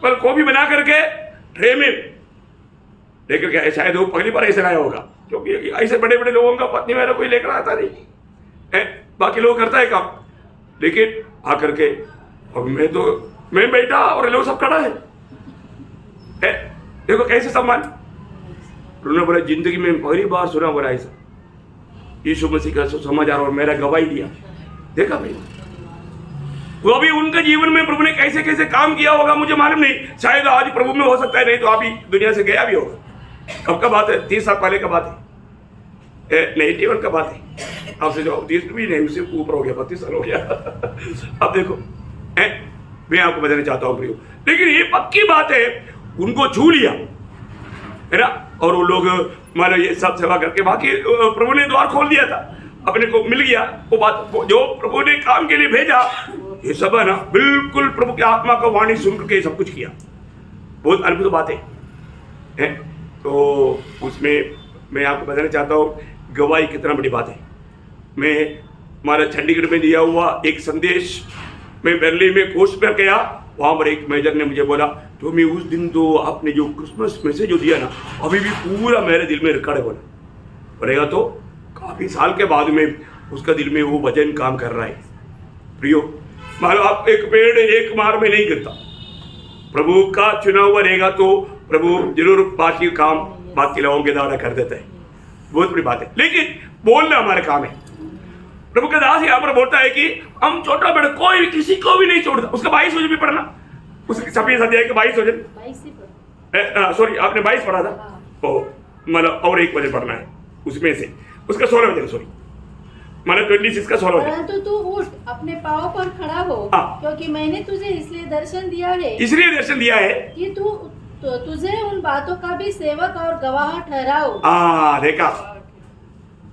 Speaker 1: पर कॉफी बना करके ट्रे में लेकर के, शायद वो पहली बार ऐसे लाया होगा, क्योंकि ऐसे बड़े बड़े लोगों का पत्नी मेरा कोई लेकर आता नहीं है, बाकी लोग करता है काम, लेकिन आकर के अब मैं बैठा और लोग सब खड़ा है, देखो कैसे सम्मान। उन्होंने बोला जिंदगी में पहली बार सुना बोला ऐसा, यीशु मसीह का समाचार और मेरा गवाही दिया, देखा भाई वो भी उनके जीवन में प्रभु ने कैसे कैसे काम किया होगा मुझे मालूम नहीं, शायद आज प्रभु में हो सकता है, नहीं तो अभी दुनिया से गया भी होगा। कब का बात है? 30 साल पहले का बात है, 91 का बात है, आपसे जो 30 भी नहीं उससे ऊपर हो गया, 32 साल हो गया। अब देखो मैं आपको बताना चाहता हूँ प्रियो, लेकिन ये पक्की बात है उनको छू लिया है ना, और वो लोग मान लो ये सब सेवा करके बाकी प्रभु ने द्वार खोल दिया था, अपने को मिल गया वो बात, जो प्रभु ने काम के लिए भेजा ये सब है ना, बिल्कुल प्रभु की आत्मा का वाणी सुन करके सब कुछ किया, बहुत अद्भुत बात है। तो उसमें मैं आपको बताना चाहता हूँ गवाही कितना बड़ी बात है। मैं हमारा चंडीगढ़ में दिया हुआ एक संदेश मैं दिल्ली में पोस्ट पर गया, वहाँ पर एक मेजर ने मुझे बोला तो मैं उस दिन तो आपने जो क्रिसमस मैसेज जो दिया ना अभी भी पूरा मेरे दिल में रिकॉर्ड है, बोलेगा तो काफ़ी साल के बाद में उसका दिल में वो वजन काम कर रहा है। प्रियो मान लो आप एक पेड़ एक मार में नहीं गिरता, प्रभु का चुना हुआ रहेगा तो प्रभु जरूर बाकी काम बाकी लोगों के द्वारा कर देता है, बहुत बड़ी बात है। लेकिन बोलना हमारा काम है। प्रभु का दास यहाँ पर बोलता है कि हम छोटा बड़ा कोई किसी को भी नहीं छोड़ता। उसका 22 वजन भी पढ़ना, उसके 26 अध्याय के 22 वजन, सॉरी आपने 22 पढ़ा था, तो मतलब और एक वजन पढ़ना है उसमें से, उसका 16 वजन, सॉरी मतलब 26 का 16 वजन।
Speaker 3: परंतु तू उठ अपने पाँव पर खड़ा हो, क्योंकि मैंने तुझे इसलिए दर्शन दिया है कि तुझे उन बातों का भी सेवक और गवाह ठहराओ।
Speaker 1: देखा,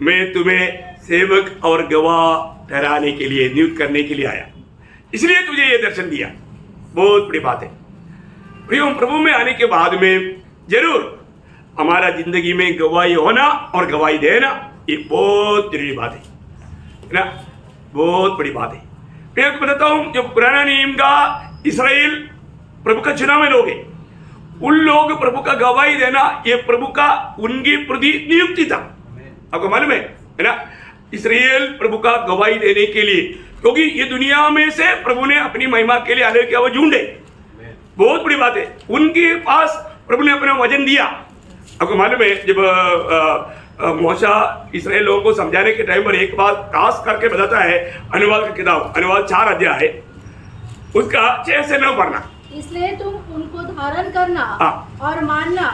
Speaker 1: मैं तुम्हें सेवक और गवाह ठहराने के लिए नियुक्त करने के लिए आया, इसलिए तुझे ये दर्शन दिया, बहुत बड़ी बात है। प्रियो प्रभु में आने के बाद में जरूर हमारा जिंदगी में गवाही होना और गवाही देना ये बहुत जरूरी बात है ना, बहुत बड़ी बात है। मैं आपको बताता हूँ जो पुराना नियम का इस्राएल प्रभु का चुनाव में लोग हैं, उन लोग प्रभु का गवाही देना ये प्रभु का उनकी प्रति नियुक्ति था, आपको मालूम है ना। इस्राएल प्रभु का गवाही देने के लिए, क्योंकि ये दुनिया में से प्रभु ने अपनी महिमा के लिए आने के वो ढूंढे, बहुत बड़ी बात है। उनके पास प्रभु ने अपना वचन दिया, आपको मालूम है जब मूसा इस्राएल लोगों को समझाने के टाइम पर एक बात खास करके बताता है, अनुवाद की किताब, अनुवाद 4 अध्याय है, उसका 6 से 9 पढ़ना।
Speaker 3: इसलिए तुम उनको धारण करना और मानना,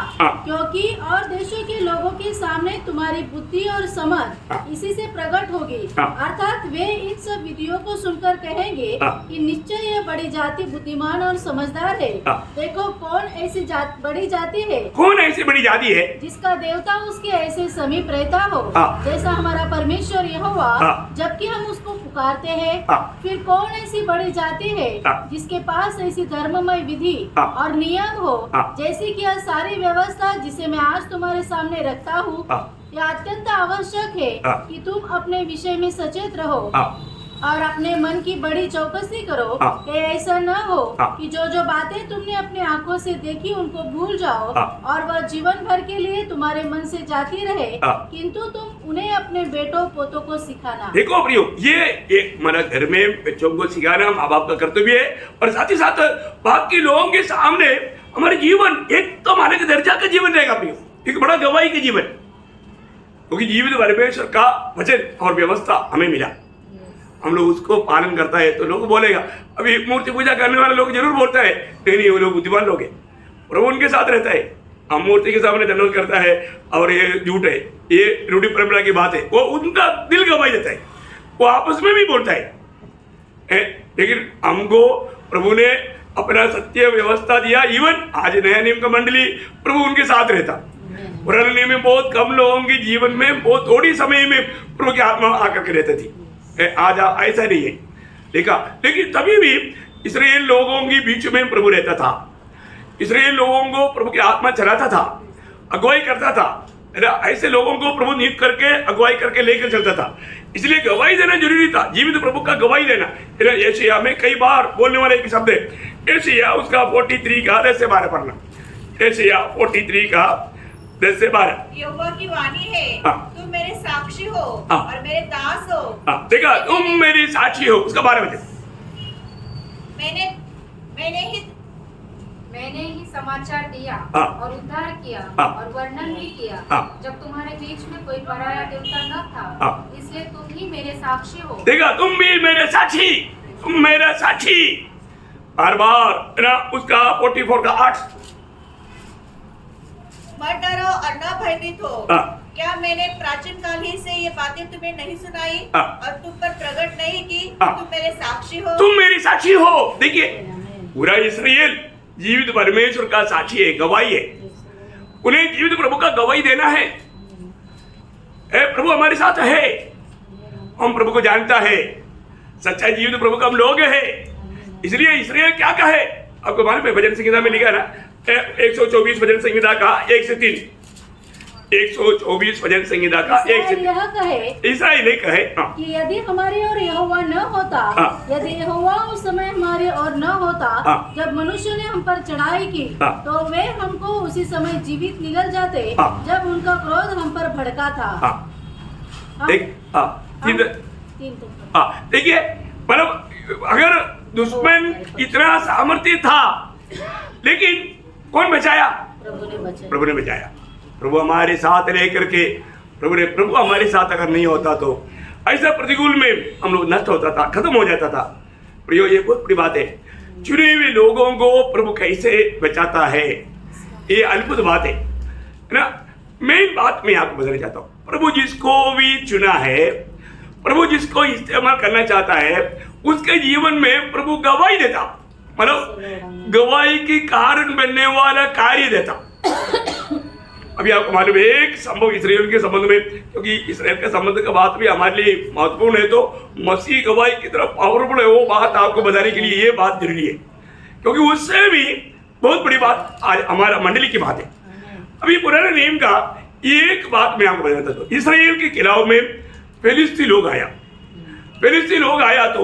Speaker 3: क्योंकि और देशों के लोगों के सामने तुम्हारी बुद्धि और समझ इसी से प्रकट होगी। अर्थात वे इन सब विधियों को सुनकर कहेंगे कि निश्चय यह बड़ी जाति बुद्धिमान और समझदार है। देखो कौन ऐसी बड़ी जाति है,
Speaker 1: कौन ऐसी बड़ी जाति है
Speaker 3: जिसका देवता उसके ऐसे समीप रहता हो जैसा हमारा परमेश्वर यहोवा, जबकि हम उसको पुकारते हैं। फिर कौन ऐसी बड़ी जाति है जिसके पास ऐसी धर्ममय विधि और नियम हो जैसी कि यह सारी व्यवस्था जिसे मैं आज तुम्हारे सामने रखता हूँ। यह अत्यंत आवश्यक है कि तुम अपने विषय में सचेत रहो और अपने मन की बड़ी चौकसी करो कि ऐसा न हो कि जो बातें तुमने अपने आंखों से देखी उनको भूल जाओ और वह जीवन भर के लिए तुम्हारे मन से जाती रहे, किंतु तुम उन्हें अपने बेटों पोतों को सिखाना।
Speaker 1: देखो प्रियो, ये एक हमारा घर में बच्चों को सिखाना माँ बाप का कर्तव्य है, और साथ ही साथ बाकी लोगों के सामने हमारे जीवन एक तो हमारे के दर्जा का जीवन रहेगा प्रियो, एक बड़ा गवाही का जीवन, क्योंकि जीवित परमेश्वर का वचन और व्यवस्था हमें मिला, हम लोग उसको पालन करता है तो लोग बोलेगा। अभी मूर्ति पूजा करने वाले लोग जरूर बोलता है नहीं वो लोग बुद्धिमान लोग हैं, प्रभु उनके साथ रहता है, हम मूर्ति के सामने दंडवत करता है और ये झूठ है, ये रूढ़ी परंपरा की बात है, वो उनका दिल गवाही देता है, वो आपस में भी बोलता है। लेकिन हमको प्रभु ने अपना सत्य व्यवस्था दिया। इवन आज नया नियम का मंडली प्रभु उनके साथ रहता, पुराने नियम में बहुत कम लोगों के जीवन में बहुत थोड़ी समय में प्रभु की आत्मा आकर के रहती थी, आज ऐसा नहीं है देखा। लेकिन तभी भी इस्राएल लोगों के बीच में प्रभु रहता था, इसराइल लोगों को प्रभु की आत्मा चलाता था, अगुवाई करता था, है ना। ऐसे लोगों को प्रभु नियुक्त करके अगुवाई करके लेकर चलता था। इसलिए गवाही देना जरूरी था, जीवित प्रभु का गवाही देना। यशायाह में कई बार बोलने वाले एक शब्द है, यशायाह उसका 43 का 10 से 12 पढ़ना। यशायाह 43 का 10 से 12।
Speaker 2: यहोवा की वाणी है,
Speaker 1: हाँ।
Speaker 2: तुम मेरे साक्षी हो
Speaker 1: हाँ।
Speaker 2: और मेरे दास हो।
Speaker 1: देखा, तुम मेरी साक्षी हो, उसका 12 बजे।
Speaker 3: मैंने ही समाचार दिया
Speaker 1: हाँ।
Speaker 3: और उद्धार किया
Speaker 1: हाँ।
Speaker 3: और वर्णन भी किया
Speaker 1: हाँ।
Speaker 3: जब तुम्हारे बीच में कोई पराया देवता न था।
Speaker 1: हाँ।
Speaker 3: इसलिए तुम ही मेरे साक्षी हो।
Speaker 1: देखा, तुम भी मेरे साक्षी, तुम मेरा साक्षी। बार बार, है ना। उसका 44 का 8।
Speaker 2: मत डरो और न भयभीत हो।
Speaker 1: हाँ।
Speaker 2: क्या मैंने प्राचीन काल ही से ये बातें तुम्हें नहीं सुनाई
Speaker 1: हाँ।
Speaker 2: और तुम पर प्रकट नहीं की?
Speaker 1: हाँ।
Speaker 2: तुम मेरे साक्षी हो।
Speaker 1: तुम मेरी साक्षी हो। देखिए, पूरा इसराइल जीवित परमेश्वर का साक्षी है, गवाही है। उन्हें जीवित प्रभु का गवाही देना है। प्रभु हमारे साथ है, हम प्रभु को जानता है, सच्चा जीवित प्रभु का हम लोग है। इसलिए इसराइल क्या कहे, आपको मालूम है, भजन संहिता में लिखा है ना, 124 भजन संहिता का 1 से 3। 124 भजन संहिता का 1 से 3।
Speaker 3: यह कहे,
Speaker 1: इसराइल नहीं कहे, हाँ।
Speaker 3: कि यदि हमारे और यहोवा न होता,
Speaker 1: हाँ।
Speaker 3: यदि यहोवा उस समय हमारे और न होता,
Speaker 1: हाँ।
Speaker 3: जब मनुष्य ने हम पर चढ़ाई की,
Speaker 1: हाँ।
Speaker 3: तो वे हमको उसी समय जीवित निगल जाते,
Speaker 1: हाँ।
Speaker 3: जब उनका क्रोध हम पर भड़का था।
Speaker 1: हाँ।
Speaker 3: हम-
Speaker 1: देख, हाँ,
Speaker 3: हम-
Speaker 1: तीन-
Speaker 3: तीन तो पढ़।
Speaker 1: हाँ, देखिए, मतलब अगर दुश्मन इतना सामर्थ्य था, लेकिन कौन बचाया?
Speaker 3: प्रभु ने बचाया।
Speaker 1: प्रभु ने बचाया। प्रभु हमारे साथ रह करके, प्रभु हमारे साथ अगर नहीं होता तो ऐसा प्रतिकूल में हम लोग नष्ट होता था, खत्म हो जाता था। प्रियो, ये बहुत बड़ी बात है। चुने हुए लोगों को प्रभु कैसे बचाता है, ये अद्भुत बात है ना। मेन बात मैं आपको बताना चाहता हूँ, प्रभु जिसको भी चुना है, प्रभु जिसको इस्तेमाल करना चाहता है, उसके जीवन में प्रभु गवाही देता, मतलब गवाही के कारण बनने वाला कार्य देता। अभी आपको मालूम है एक संभव इसराइल के संबंध में, क्योंकि इसराइल के संबंध का बात भी हमारे लिए महत्वपूर्ण है, तो मसीह गवाही की तरफ पावरफुल है, वो बात आपको बताने के लिए ये बात जरूरी है, क्योंकि उससे भी बहुत बड़ी बात आज हमारा मंडली की बात है। अभी पुराने नियम का एक बात मैं आपको बताता हूँ। इसराइल के किलाओं में फिलिस्ती लोग आया, तो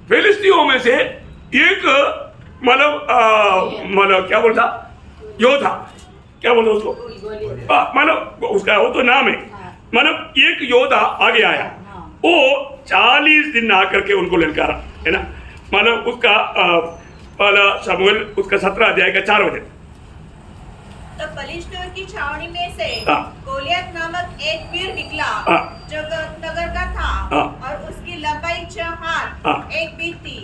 Speaker 1: फिलिस्तियों में से एक मतलब क्या बोलता, योद्धा, क्या बोलते उसको, मतलब उसका वो तो नाम है, मतलब एक योद्धा आगे आया, वो 40 दिन आकर के उनको ललकारा, है ना। मतलब उसका पहला शमूएल उसका 17 अध्याय का 4 वचन।
Speaker 2: तो फलिश्तियों की छावनी में से
Speaker 1: हाँ।
Speaker 2: गोलियत नामक एक वीर निकला,
Speaker 1: हाँ।
Speaker 2: जो नगर का था,
Speaker 1: हाँ।
Speaker 2: और उसकी लंबाई 6 हाथ,
Speaker 1: हाँ।
Speaker 2: 1 बीत थी।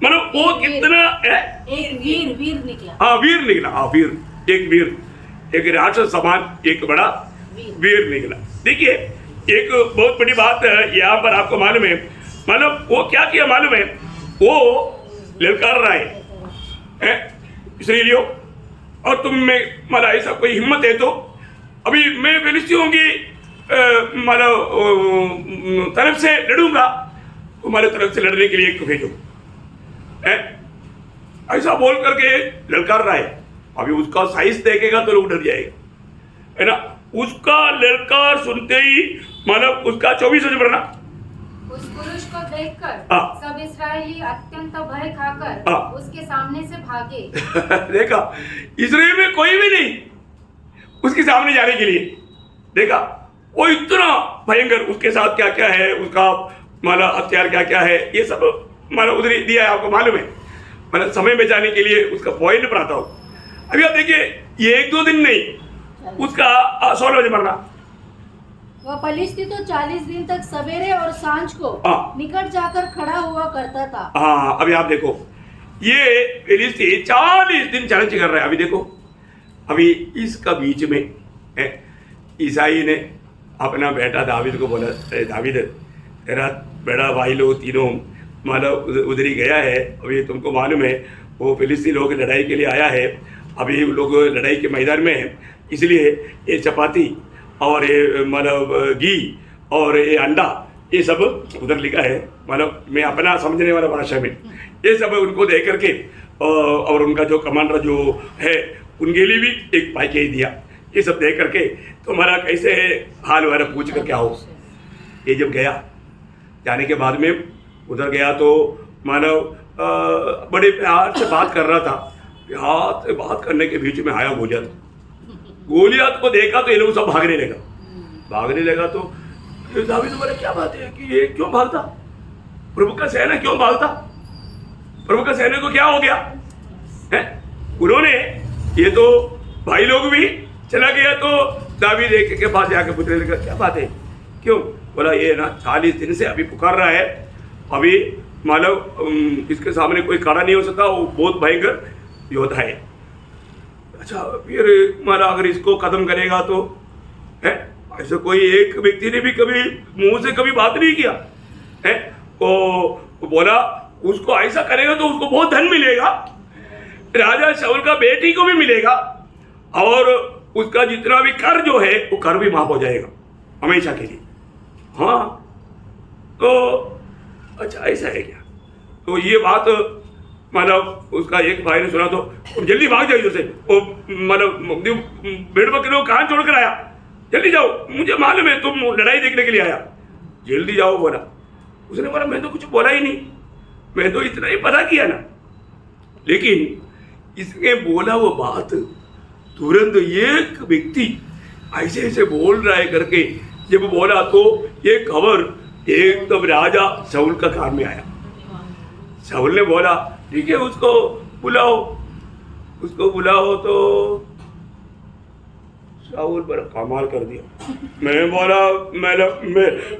Speaker 1: मतलब वो कितना है?
Speaker 3: एक वीर निकला।
Speaker 1: हाँ, वीर निकला। हाँ, वीर, एक वीर, एक राक्षस समान एक बड़ा वीर निकला। देखिए, एक बहुत बड़ी बात यहाँ पर आपको मालूम है, मतलब वो क्या किया मालूम है, वो ललकार रहा है इसराइलियों, और तुम में मतलब ऐसा कोई हिम्मत है तो अभी मैं फिलिस्तियों की मतलब तरफ से लड़ूंगा, तुम्हारे तरफ से लड़ने के लिए एक भेजो, ऐसा बोल करके ललकार रहा है। अभी उसका साइज देखेगा तो लोग डर जाएगा, है ना। उसका ललकार सुनते ही मतलब उसका 24 वचन पढ़ना।
Speaker 3: उस पुरुष को देखकर
Speaker 1: हाँ।
Speaker 3: सब इस्राएली अत्यंत भय खाकर
Speaker 1: हाँ।
Speaker 3: उसके सामने से भागे।
Speaker 1: देखा, इस्राएल में कोई भी नहीं उसके सामने जाने के लिए। देखा, वो इतना भयंकर, उसके साथ क्या क्या है, उसका मतलब हथियार क्या क्या है, ये सब मतलब उधर ही दिया है, आपको मालूम है। मतलब समय बचाने के लिए उसका पॉइंट बनाता हूँ। अभी आप देखिए, ये 1-2 दिन नहीं, उसका 16 वजह मरना।
Speaker 3: वह फलिश्ती तो 40 दिन तक सवेरे और सांझ को
Speaker 1: हाँ।
Speaker 3: निकट जाकर खड़ा हुआ करता था।
Speaker 1: हाँ, अभी आप देखो, ये फिलिस्ती 40 दिन चैलेंज कर रहा है। अभी देखो, अभी इसका बीच में ईसाई ने अपना बेटा दावीद को बोला, दावीद तेरा बड़ा भाई लोग तीनों मतलब उधर ही गया है, अभी तुमको मालूम है वो फिलिस्ती लोग लड़ाई के लिए आया है, अभी लोग लड़ाई के मैदान में है, इसलिए ये चपाती और ये मतलब घी और ये अंडा, ये सब उधर लिखा है, मतलब मैं अपना समझने वाला भाषा में ये सब उनको दे करके और उनका जो कमांडर जो है उनके लिए भी एक पैकेज दिया। ये सब देख करके तुम्हारा कैसे है हाल वगैरह पूछ कर क्या हो। ये जब गया, जाने के बाद में उधर गया तो मानव बड़े प्यार से बात कर रहा था। प्यार से बात करने के बीच में आया गोलियात को देखा तो ये लोग सब भागने लगा तो दाऊद बोले क्या बात है कि ये क्यों भागता, प्रभु का सेना क्यों भागता, प्रभु का सेना को क्या हो गया है। उन्होंने ये तो भाई लोग भी चला गया तो दाऊद के पास जाके पूछने लगा क्या बात है क्यों। बोला ये ना 40 दिन से अभी पुकार रहा है, अभी मानव इसके सामने कोई खड़ा नहीं हो सकता, वो बहुत भयंकर योद्धा है। अच्छा फिर माना अगर इसको खत्म करेगा तो है, ऐसा कोई एक व्यक्ति ने भी कभी मुंह से कभी बात नहीं किया है। वो बोला उसको ऐसा करेगा तो उसको बहुत धन मिलेगा, राजा शाऊल का बेटी को भी मिलेगा, और उसका जितना भी कर जो है वो कर भी माफ हो जाएगा हमेशा के लिए। हाँ तो अच्छा ऐसा है क्या। तो ये बात मतलब उसका एक भाई ने सुना तो जल्दी भाग जाओ इधर से, वो मतलब भेड़ बकरी को कहाँ छोड़ कर आया, जल्दी जाओ, मुझे मालूम है तुम लड़ाई देखने के लिए आया, जल्दी जाओ। बोला उसने बोला मैं तो कुछ बोला ही नहीं, मैं तो इतना ही पता किया ना। लेकिन इसने बोला वो बात तुरंत एक व्यक्ति ऐसे ऐसे बोल रहा है करके जब बोला तो ये खबर एकदम राजा शाऊल का कान में आया। शाऊल ने बोला ठीक है उसको बुलाओ तो शाऊल बड़ा कमाल कर दिया। मैं बोला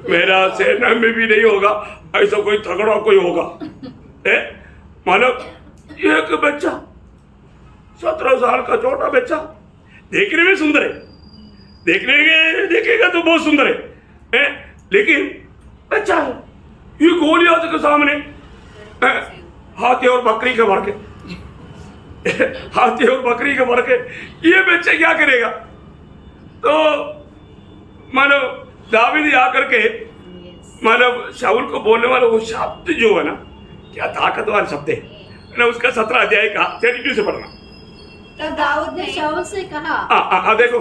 Speaker 1: मेरा सेना में भी नहीं होगा ऐसा कोई तगड़ा कोई होगा। मतलब एक बच्चा 17 साल का छोटा बच्चा देखने में सुंदर है, देखेगा तो बहुत सुंदर है, लेकिन बच्चा है। ये गोलियात के सामने हाथी और बकरी के भर के ये बच्चे क्या करेगा। तो मानो दाऊद आकर के मानो शाऊल को बोलने वाला वो शब्द जो है ना क्या ताकतवर शब्द है ना, उसका 17 अध्याय का 32 से पढ़ना।
Speaker 3: तब दाऊद ने शाऊल से कहा
Speaker 1: देखो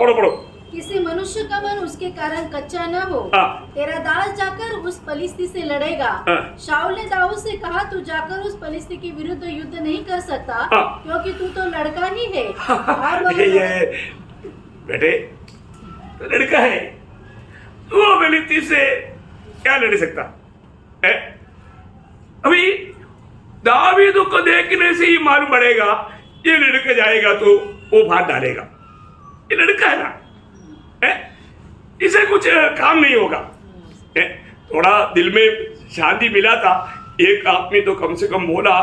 Speaker 1: पढ़ो
Speaker 3: किसी मनुष्य का मन उसके कारण कच्चा न हो, तेरा दास जाकर उस पलिस्ती से लड़ेगा। शाऊल ने दाऊद से कहा तू जाकर उस पलिस्ती के विरुद्ध युद्ध नहीं कर सकता, क्योंकि तू तो लड़का ही है। और
Speaker 1: ये बेटे तो लड़का है, तू पलिस्ती से क्या लड़ सकता है। अभी दाऊद को देखने से ही मालूम पड़ेगा ये लड़का जाएगा तो वो भाग डालेगा, ये लड़का है ना, इसे कुछ काम नहीं होगा। थोड़ा दिल में शांति मिला था, एक आदमी तो कम से कम बोला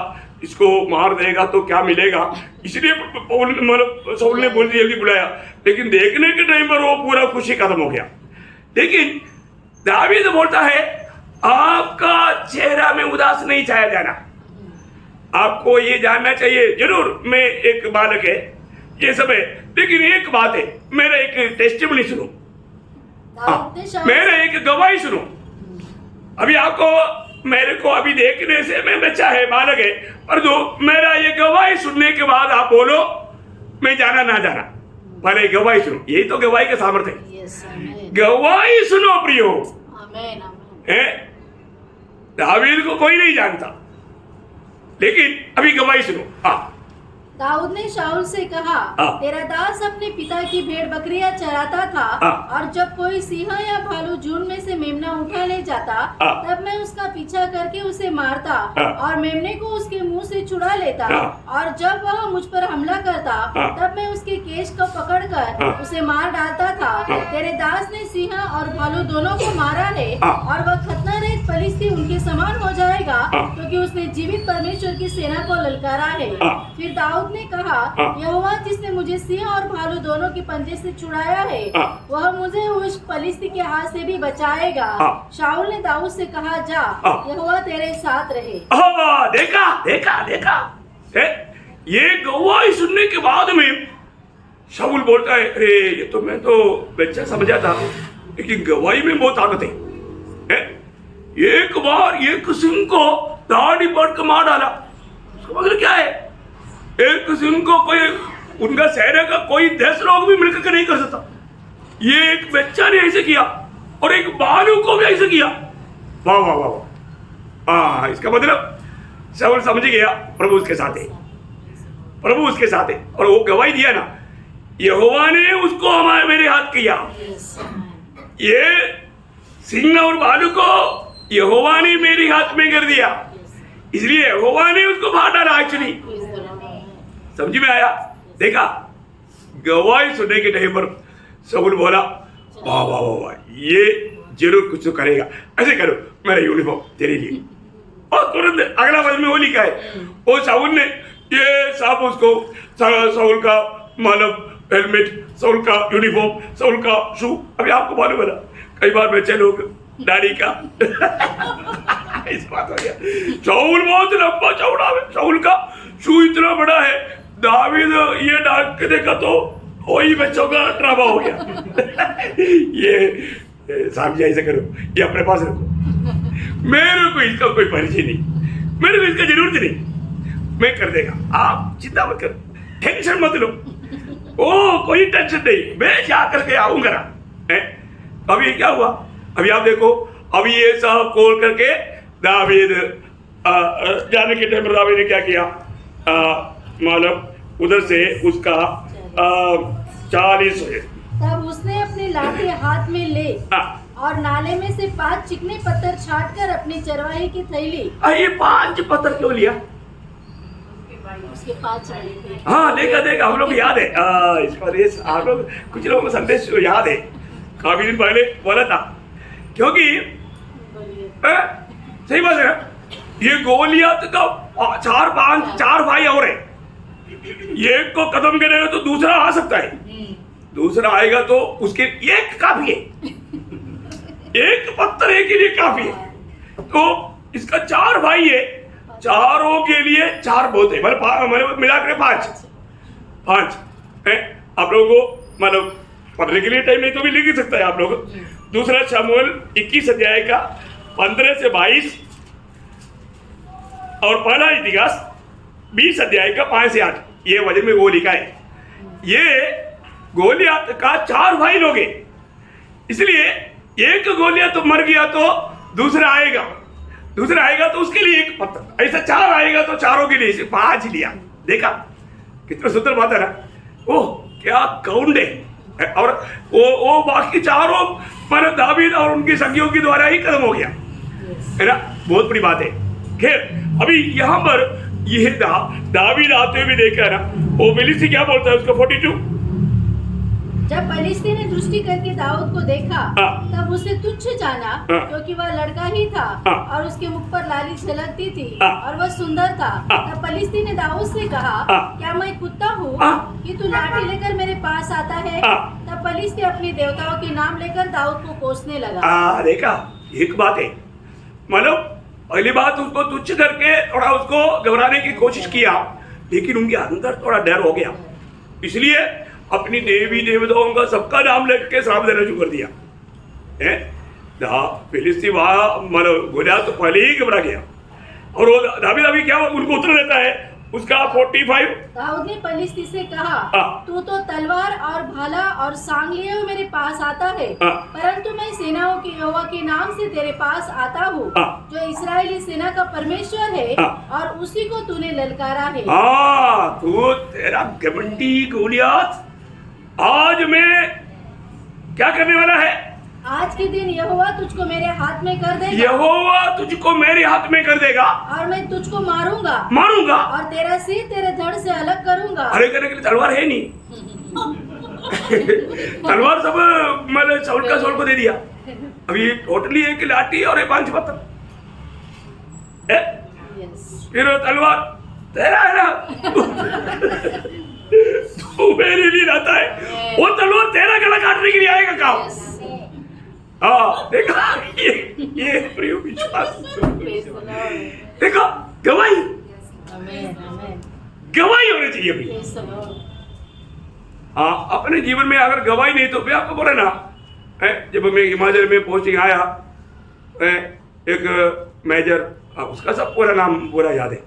Speaker 1: इसको मार देगा तो क्या मिलेगा, इसलिए शाऊल ने बोल जल्दी बुलाया। लेकिन देखने के टाइम पर वो पूरा खुशी खत्म हो गया। लेकिन दाऊद बोलता है आपका चेहरा में उदास नहीं छाया जाना, आपको ये जानना चाहिए जरूर मैं एक बालक है ये सब है, लेकिन एक बात है मेरा एक टेस्टिमनी सुनो, मेरा एक गवाही सुनो। अभी आपको मेरे को अभी देखने से मैं बच्चा है बालक है, पर जो मेरा ये गवाही सुनने के बाद आप बोलो मैं जाना ना जाना, पहले गवाही सुनो। यही तो गवाही का सामर्थ्य है, गवाही सुनो प्रियो। दाऊद को कोई नहीं जानता, लेकिन अभी गवाही सुनो।
Speaker 3: दाऊद ने शाऊल से कहा तेरा दास अपने पिता की भेड़ बकरियां चराता था, और जब कोई सिंह या भालू झुंड में से मेमना उठा ले जाता तब मैं उसका पीछा करके उसे मारता और मेमने को उसके मुंह से छुड़ा लेता, और जब वह मुझ पर हमला करता तब मैं उसके केश को पकड़कर उसे मार डालता था। तेरे दास ने सिंह और भालू दोनों को मारा है, और वह खतनारहित पलिस्ती उनके समान हो जाएगा, क्योंकि उसने जीवित परमेश्वर की सेना को ललकारा है। फिर दाऊद ने कहा यहोवा जिसने मुझे सिंह और भालू दोनों के पंजे से छुड़ाया है वह मुझे उस पलिस्ती के हाथ से भी बचाएगा। शाऊल ने दाऊद से कहा जा यहोवा तेरे साथ रहे। देखा ये गवाही सुनने के बाद में शाऊल बोलता है अरे ये तो मैं तो बच्चा समझा था, लेकिन गवाही में बहुत ताकत है। एक बार एक सिंह को
Speaker 1: दाढ़ी पड़ के मार डाला। उसका मतलब क्या है? एक किस्म को कोई उनका सेना का कोई 10 लोग भी मिलकर नहीं कर सकता। ये एक बच्चा ने ऐसे किया और एक बालू को भी ऐसे किया। वाह वाह वाह वाह। इसका मतलब शाऊल समझ गया प्रभु उसके साथ है, प्रभु उसके साथ है। और वो गवाही दिया ना, यहोवा ने उसको हमारे मेरे हाथ किया। ये सिंह और भालू को यहोवा ने मेरे हाथ में कर दिया, इसलिए यहोवा ने उसको मार डाला। एक्चुअली समझ में आया? देखा, गवाही सुनने के टाइम पर शाऊल बोला वाह वाह वाह वाह, ये जरूर कुछ तो करेगा, ऐसे करो मेरा यूनिफॉर्म तेरे लिए। और तुरंत अगला वर्ष में वो लिखा है, वो शाऊल ने ये सब उसको शाऊल का मतलब हेलमेट, शाऊल का यूनिफॉर्म, शाऊल का शू। अभी आपको मालूम है ना, कई बार बच्चे लोग दाढ़ी का इस बात हो गया। शाऊल बहुत लंबा चौड़ा है, शाऊल का शू इतना बड़ा है, दावीद ये डाल के देखा तो वही बच्चों का ड्रामा हो गया। ये साहब जी ऐसा करो, ये अपने पास रखो, मेरे को इसका कोई परिचय नहीं, मेरे को इसका जरूरत नहीं, मैं कर देगा, आप चिंता मत करो, टेंशन मत लो। ओ कोई टेंशन नहीं, मैं जा करके आऊंगा ना। अभी क्या हुआ? अभी आप देखो, अभी ये सब खोल करके दावीद जाने के टाइम दावीद ने क्या किया? मतलब उधर से उसका 40
Speaker 3: तब उसने अपनी लाठी हाथ में ले और नाले में से 5 चिकने पत्थर छाटकर अपनी चरवाही की थैली।
Speaker 1: ये 5 पत्थर क्यों लिया?
Speaker 3: उसके 5 चढ़े थे।
Speaker 1: हाँ देखा देखा, हम लोग याद है इस पर, ये आप लोग कुछ लोगों को संदेश याद है, काफी दिन पहले बोला था। क्योंकि सही बात है, ये गोलियत का 4 भाई और है, एक को खत्म करेगा तो दूसरा आ सकता है, दूसरा आएगा तो उसके एक काफी है, एक पत्थर एक के लिए काफी है। तो इसका 4 भाई है, चारों के लिए 4 बहुत है, मतलब मिलाकर 5 है। आप लोगों को मतलब पढ़ने के लिए टाइम नहीं तो भी लिख सकता है आप लोग। दूसरा शमूएल 21 अध्याय का 15 से 22 और पहला इतिहास 20 अध्याय का 5 से 8, ये वजन में वो लिखा है। ये गोलियत का 4 भाई लोग हैं, इसलिए एक गोलियत तो मर गया तो दूसरा आएगा तो उसके लिए एक पत्थर, ऐसा 4 आएगा तो चारों के लिए 5 लिया। देखा कितना सुंदर बात है ना? ओह क्या काउंट है। और वो बाकी चारों पर दावीद और उनके संगियों के द्वारा ही खत्म हो गया, है ना? बहुत बड़ी बात है। खैर अभी यहाँ पर ये दावीद आते हुए देखा ना, वो फिलिस्ती क्या बोलता है उसका 42,
Speaker 3: जब फिलिस्ती ने दृष्टि करके दाऊद को देखा तब उसे तुच्छ जाना, क्योंकि वह लड़का ही था और उसके मुख पर लाली झलकती थी और वह सुंदर था। तब फिलिस्ती ने दाऊद से कहा, क्या मैं कुत्ता हूँ कि तू लाठी लेकर मेरे पास आता है? तब फिलिस्ती अपने देवताओं के नाम लेकर दाऊद को कोसने लगा।
Speaker 1: देखा, एक बात है, मतलब पहली बात उसको तुच्छ करके थोड़ा उसको घबराने की कोशिश किया, लेकिन उनके अंदर थोड़ा डर हो गया, इसलिए अपनी देवी देवताओं का सबका नाम लेके श्राप देना शुरू कर दिया है। फिलिस्ती मतलब गोलियत तो पहले ही घबरा गया, और वो दावीद अभी क्या उनको उत्तर देता है उसका 45।
Speaker 3: दाऊद ने फिलिस्ती से कहा, तू तो तलवार और भाला और सांग लिए हुए मेरे पास आता है, परंतु मैं सेनाओं के यहोवा के नाम से तेरे पास आता हूँ, जो इस्राएली सेना का परमेश्वर है, और उसी को तूने ललकारा है।
Speaker 1: तू तेरा घमंडी गोलियत आज मैं क्या करने वाला है?
Speaker 3: आज के दिन यहोवा तुझको मेरे हाथ में कर देगा,
Speaker 1: यहोवा तुझको मेरे हाथ में कर देगा, और
Speaker 3: मैं तुझको मारूंगा और तेरा सिर तेरे धड़ से अलग करूंगा।
Speaker 1: अरे करने के लिए तलवार है नहीं तलवार सब मैंने शाऊल को दे दिया। अभी टोटली एक लाठी और 5 पत्थर, फिर तलवार तेरा है ना तू मेरे लिए रहता है, वो तलवार तेरा गला काटने के लिए आएगा काम। देखा ये प्रिय विश्वास, देखा गवाही होनी चाहिए अभी। अपने जीवन में अगर गवाही नहीं तो मैं आपको बोला ना, जब मैं हिमाचल में पोस्टिंग आया, एक मेजर उसका सब पूरा नाम पूरा याद है,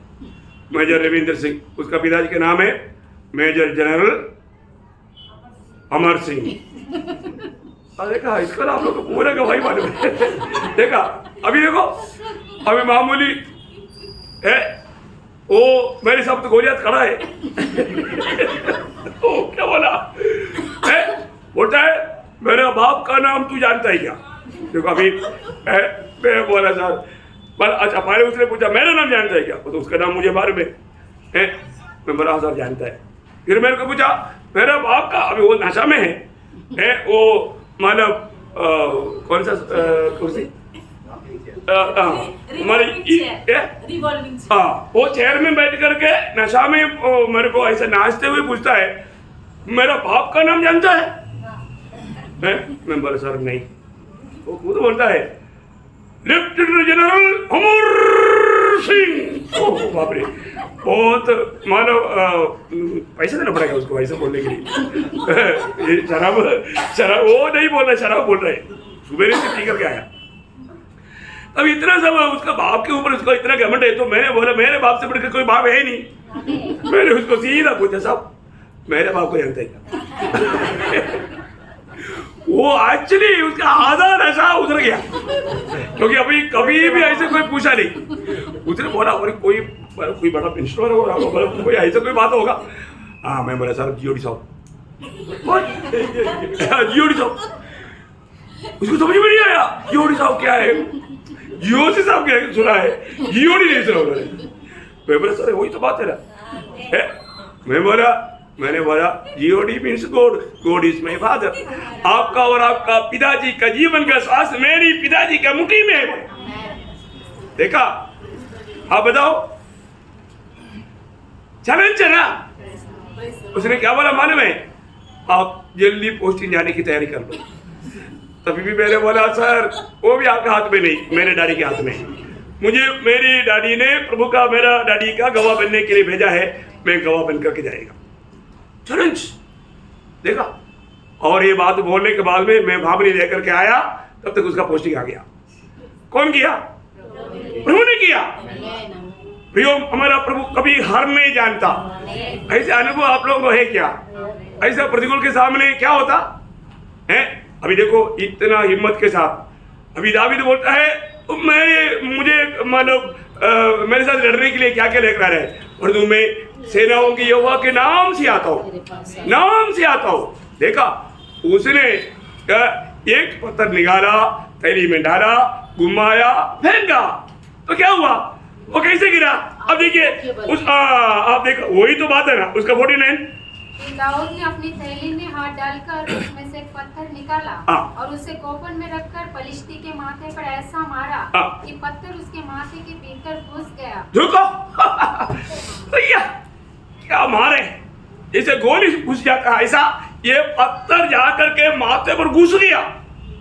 Speaker 1: मेजर रविंद्र सिंह। उसका पिताजी का नाम है मेजर जनरल अमर सिंह। देखा, इसका नाम लोग पूरा गवाही मालूम है। देखा, अभी देखो, अभी मामूली है वो मेरे साथ तो गोलियात खड़ा है। ओ, क्या बोला है? बोलता है मेरे बाप का नाम तू जानता है क्या? देखो अभी मैं बोला सर, पर अच्छा पहले उसने पूछा मेरा नाम जानता है क्या? तो उसका नाम मुझे मालूम है, मैं बड़ा सर जानता है। फिर मेरे को पूछा मेरा बाप का, अभी वो नशा में है वो मतलब कौन सा कुर्सी वो चेयर में बैठ करके नशा में मेरे को ऐसे नाचते हुए पूछता है मेरा बाप का नाम जानता है? मैं बोला सर नहीं। वो खुद बोलता है लेफ्टिनेंट जनरल अमर सिंह। ओह बाप रे, बहुत मानो पैसे देना पड़ेगा उसको ऐसे बोलने के लिए। ये शराब वो नहीं बोल रहा, शराब बोल रहा है। सुबह से पी करके आया। अब इतना सब उसका बाप के ऊपर उसको इतना घमंड है, तो मैंने बोला मेरे बाप से बढ़कर कोई बाप है ही नहीं। मैंने उसको सीधा पूछा साहब मेरे बाप को जानते हैं? वो एक्चुअली उसका आधा नशा उतर गया, क्योंकि अभी कभी भी ऐसे कोई पूछा नहीं। उसने बोला और कोई बड़ा पेंशनर हो रहा होगा, कोई ऐसा कोई बात होगा। हाँ, मैं बोला सर जीओडी साहब, जीओडी साहब। उसको समझ में नहीं आया जीओडी साहब क्या है, जीओसी साहब क्या सुना है, जीओडी नहीं सुना उन्होंने। मैं बोला सर वही तो बात है ना। मैंने बोला GOD means God, God is my father. आपका और आपका पिताजी का जीवन का श्वास मेरी पिताजी का मुट्ठी में है। देखा, आप बताओ, चैलेंज है ना। उसने क्या बोला मालूम है? आप जल्दी पोस्टिंग जाने की तैयारी कर लो। तभी भी मैंने बोला सर वो भी आपके हाथ में नहीं, मेरे डैडी के हाथ में है। मुझे मेरी डैडी ने प्रभु का, मेरा डैडी का गवाह बनने के लिए भेजा है, मैं गवाह बन करके जाएगा। चैलेंज देखा। और ये बात बोलने के बाद में मैं भावनी लेकर के आया, तब तक उसका पोस्टिंग आ गया। कौन किया? प्रभु ने किया। प्रियो, हमारा प्रभु कभी हार नहीं जानता। ऐसे अनुभव आप लोगों को है क्या? ऐसा प्रतिकूल के सामने क्या होता है? अभी देखो इतना हिम्मत के साथ अभी दावीद बोलता है मुझे मतलब मेरे साथ लड़ने के लिए क्या क्या लेकर आ रहे हैं, और मैं सेनाओं की यहोवा के नाम से आता हूँ, नाम से आता हूँ। देखा, उसने एक पत्थर निकाला, थैली में डाला, घुमाया, फेंका, तो क्या हुआ? वो कैसे गिरा? अब देखिए आप देखो, वही तो बात है ना उसका 49।
Speaker 5: दाऊद ने अपनी थैली में हाथ डालकर उसमें से एक पत्थर निकाला और उसे कोपन में रखकर पलिश्ती के माथे पर ऐसा मारा कि पत्थर उसके माथे के भीतर घुस गया।
Speaker 1: देखो भैया क्या मारे, जैसे गोली घुस जाता है ऐसा ये पत्थर जाकर के माथे पर घुस गया।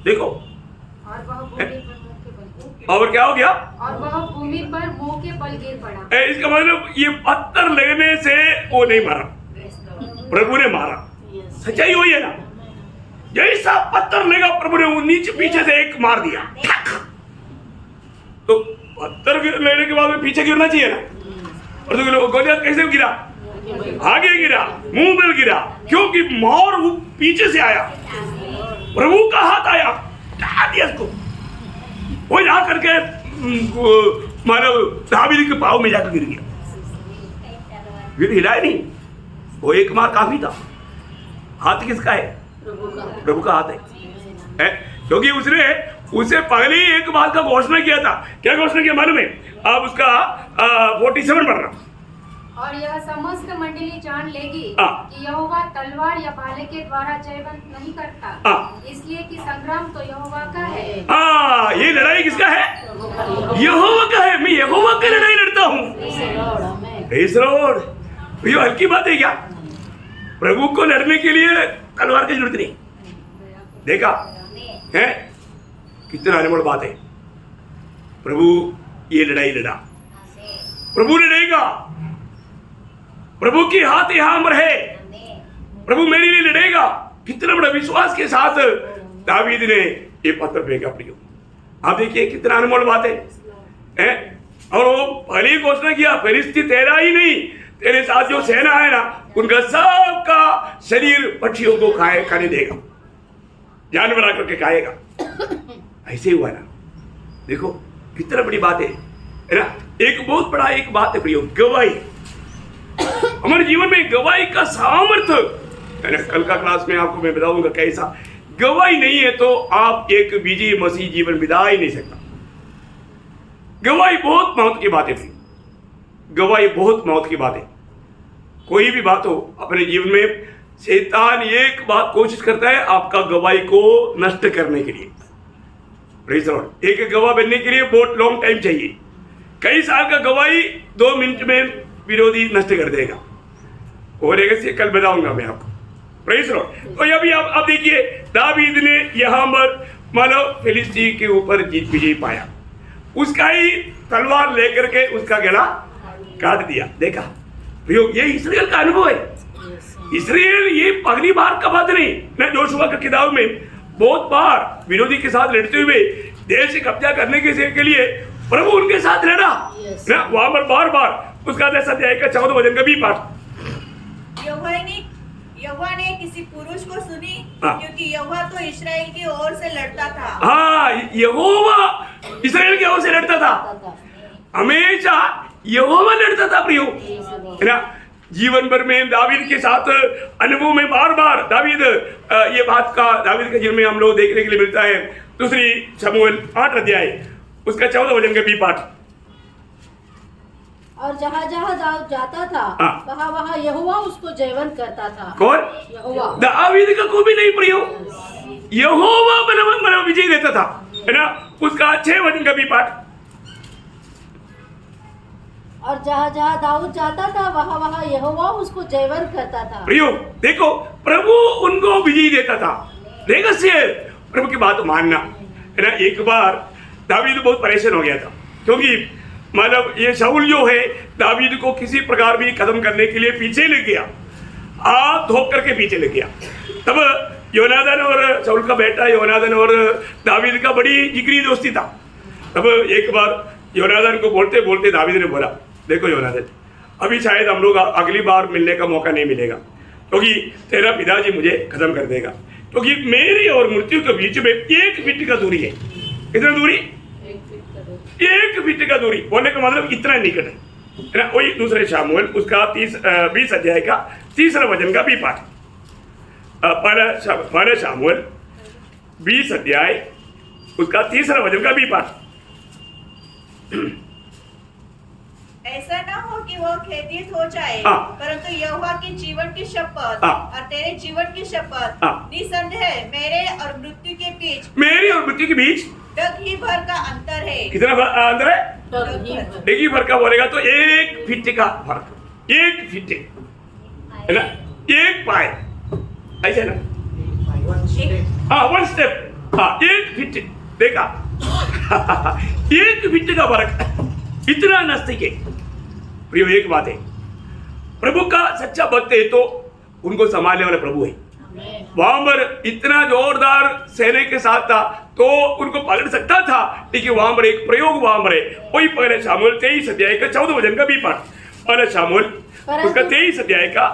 Speaker 1: देखो
Speaker 5: और वह भूमि पर मुंह के बल
Speaker 1: और क्या हो गया?
Speaker 5: और वह भूमि पर मुंह के बल गिर पड़ा।
Speaker 1: इसका मतलब ये पत्थर लेने से वो नहीं मारा, प्रभु ने मारा। सच्चाई वही है ना, जैसा पत्थर लेगा प्रभु ने नीचे पीछे से एक मार दिया। तो पत्थर लेने के बाद में पीछे गिरना चाहिए ना। और तो गोलियत कैसे गिरा? आगे गिरा, मुंह में गिरा, क्योंकि मार वो पीछे से आया, प्रभु का हाथ आया, उठा दिया उसको। वो जा करके मानो दावीद के पाँव में जाकर गिर गया। फिर हिलाया नहीं, वो एक मार काफी था। हाथ किसका है? प्रभु का हाथ है, क्योंकि उसने पहले ही एक बात का घोषणा किया था। क्या घोषणा किया मालूम है? अब उसका 47 पढ़ रहा।
Speaker 5: और यह समस्त मंडली जान लेगी कि यहोवा तलवार या भाले के द्वारा जयवंत नहीं करता, इसलिए कि संग्राम तो यहोवा का है।
Speaker 1: ये लड़ाई किसका है? यहोवा का है। मैं यहोवा की लड़ाई लड़ता हूँ। Praise Lord. ये हल्की बात है क्या? प्रभु को लड़ने के लिए तलवार की जरूरत नहीं। देखा है कितना अनमोल बात है। प्रभु ये लड़ाई लड़ा, प्रभु लड़ेगा। प्रभु की हाथ यहां पर है, प्रभु मेरे लिए लड़ेगा। कितना बड़ा विश्वास के साथ दावीद ने ये पत्थर फेंका। प्रियो, आप देखिए कितना अनमोल बात है। और वो पहले ही घोषणा किया, फिलिस्ती तेरा ही नहीं, तेरे साथ जो सेना है ना, उनका सबका शरीर पक्षियों को खाने देगा, जानवर आकर के खाएगा। ऐसे ही हुआ ना। देखो कितना बड़ी बात है ना। एक बहुत बड़ा एक बात है प्रियो, गवाही। हमारे जीवन में गवाही का सामर्थ्य है ना। कल का क्लास में आपको मैं बताऊंगा कैसा। गवाही नहीं है तो आप एक विजयी मसीह जीवन बिता ही नहीं सकता। गवाही बहुत मौत की बात है, गवाही बहुत मौत की बात है। कोई भी बात हो अपने जीवन में, शैतान एक बात कोशिश करता है आपका गवाही को नष्ट करने के लिए। Praise the Lord. एक गवाह बनने के लिए बहुत लॉन्ग टाइम चाहिए। कई साल का गवाही 2 मिनट में विरोधी नष्ट कर देगा। और एक कल बताऊंगा मैं आपको। Praise the Lord. तो अभी आप देखिए, दावीद ने यहाँ पर मानो फिलिस्ती के ऊपर जीत विजय पाया। उसका ही तलवार लेकर के उसका गला काट दिया। देखा प्रियो, ये इस्राएल का अनुभव है। इस्राएल ये पहली बार का बात नहीं ना। जोशुआ की किताब में बहुत बार विरोधी के साथ लड़ते हुए देश से कब्जा करने के लिए प्रभु उनके साथ लड़ा ना। वहां पर बार बार उसका 10 अध्याय का 14 वचन का भी पाठ।
Speaker 2: यहोवा ने किसी पुरुष को सुनी, क्योंकि यहोवा तो इस्राएल की ओर से लड़ता था।
Speaker 1: हाँ, यहोवा इस्राएल की ओर से लड़ता था। हमेशा यहोवा लड़ता था प्रियो, है ना। जीवन भर में दावीद के साथ अनुभव में बार बार दावीद ये बात का दावीद के जीवन में हम लोग देखने के लिए मिलता है। दूसरी शमूएल 8 अध्याय उसका 14 वचन का भी पाठ।
Speaker 3: और जहाँ जहाँ दाऊद जाता था वहाँ वहाँ यहोवा उसको जयवंत करता था।
Speaker 1: कौन?
Speaker 3: यहोवा।
Speaker 1: दावीद का कोई भी नहीं प्रियो, यहोवा बना विजय देता था, है ना। उसका 6 वचन का भी पाठ।
Speaker 3: और जहाँ जहाँ दाऊद जाता था वहाँ वहाँ यहोवा उसको जयवंत करता था।
Speaker 1: प्रियो देखो, प्रभु उनको विजय देता था। रहस्य प्रभु की बात मानना, है ना। एक बार दावीद बहुत परेशान हो गया था, क्योंकि मतलब ये शाऊल जो है दावीद को किसी प्रकार भी खत्म करने के लिए पीछे ले गया, हाथ धो करके पीछे ले गया। तब योनादान और शाऊल का बेटा योनादान और दावीद का बड़ी जिगरी दोस्ती था। तब एक बार योनादान को बोलते बोलते दावीद ने बोला, देखो योनादान, अभी शायद हम लोग अगली बार मिलने का मौका नहीं मिलेगा, क्योंकि तेरा पिताजी मुझे खत्म कर देगा, क्योंकि मेरी और मृत्यु के बीच में 1 फीट का दूरी है। कितना दूरी? 1 फीट का दूरी। बोलने का मतलब इतना निकट है ना। वही दूसरे शमूएल उसका 20 अध्याय का 3 वचन का भी पाठ। पहला शमूएल 20 अध्याय उसका 3 वचन का भी पाठ।
Speaker 2: ऐसा ना हो कि वो खेदित हो जाए, परंतु यहोवा की जीवन की शपथ और तेरे जीवन की शपथ निसंदेह मेरे और मृत्यु के बीच डग ही भर का अंतर है।
Speaker 1: कितना अंतर है? डग ही भर का बोलेगा तो 1 फीट का फर्क, 1 फीट है ना, 1 पाए ऐसे ना। हाँ, 1 स्टेप। हाँ, 1 फीट देखा। 1 फीट का फर्क, इतना नजदीक है। प्रियो एक बात है, प्रभु का सच्चा भक्त है तो उनको संभालने वाला प्रभु है। वहां पर इतना जोरदार सेना के साथ था तो उनको पकड़ सकता था, लेकिन वहां पर एक प्रयोग वहां पर है। वही पहले शमूएल 23 अध्याय का 14 वचन का भी पाठ। पहले शमूएल उसका 23 अध्याय का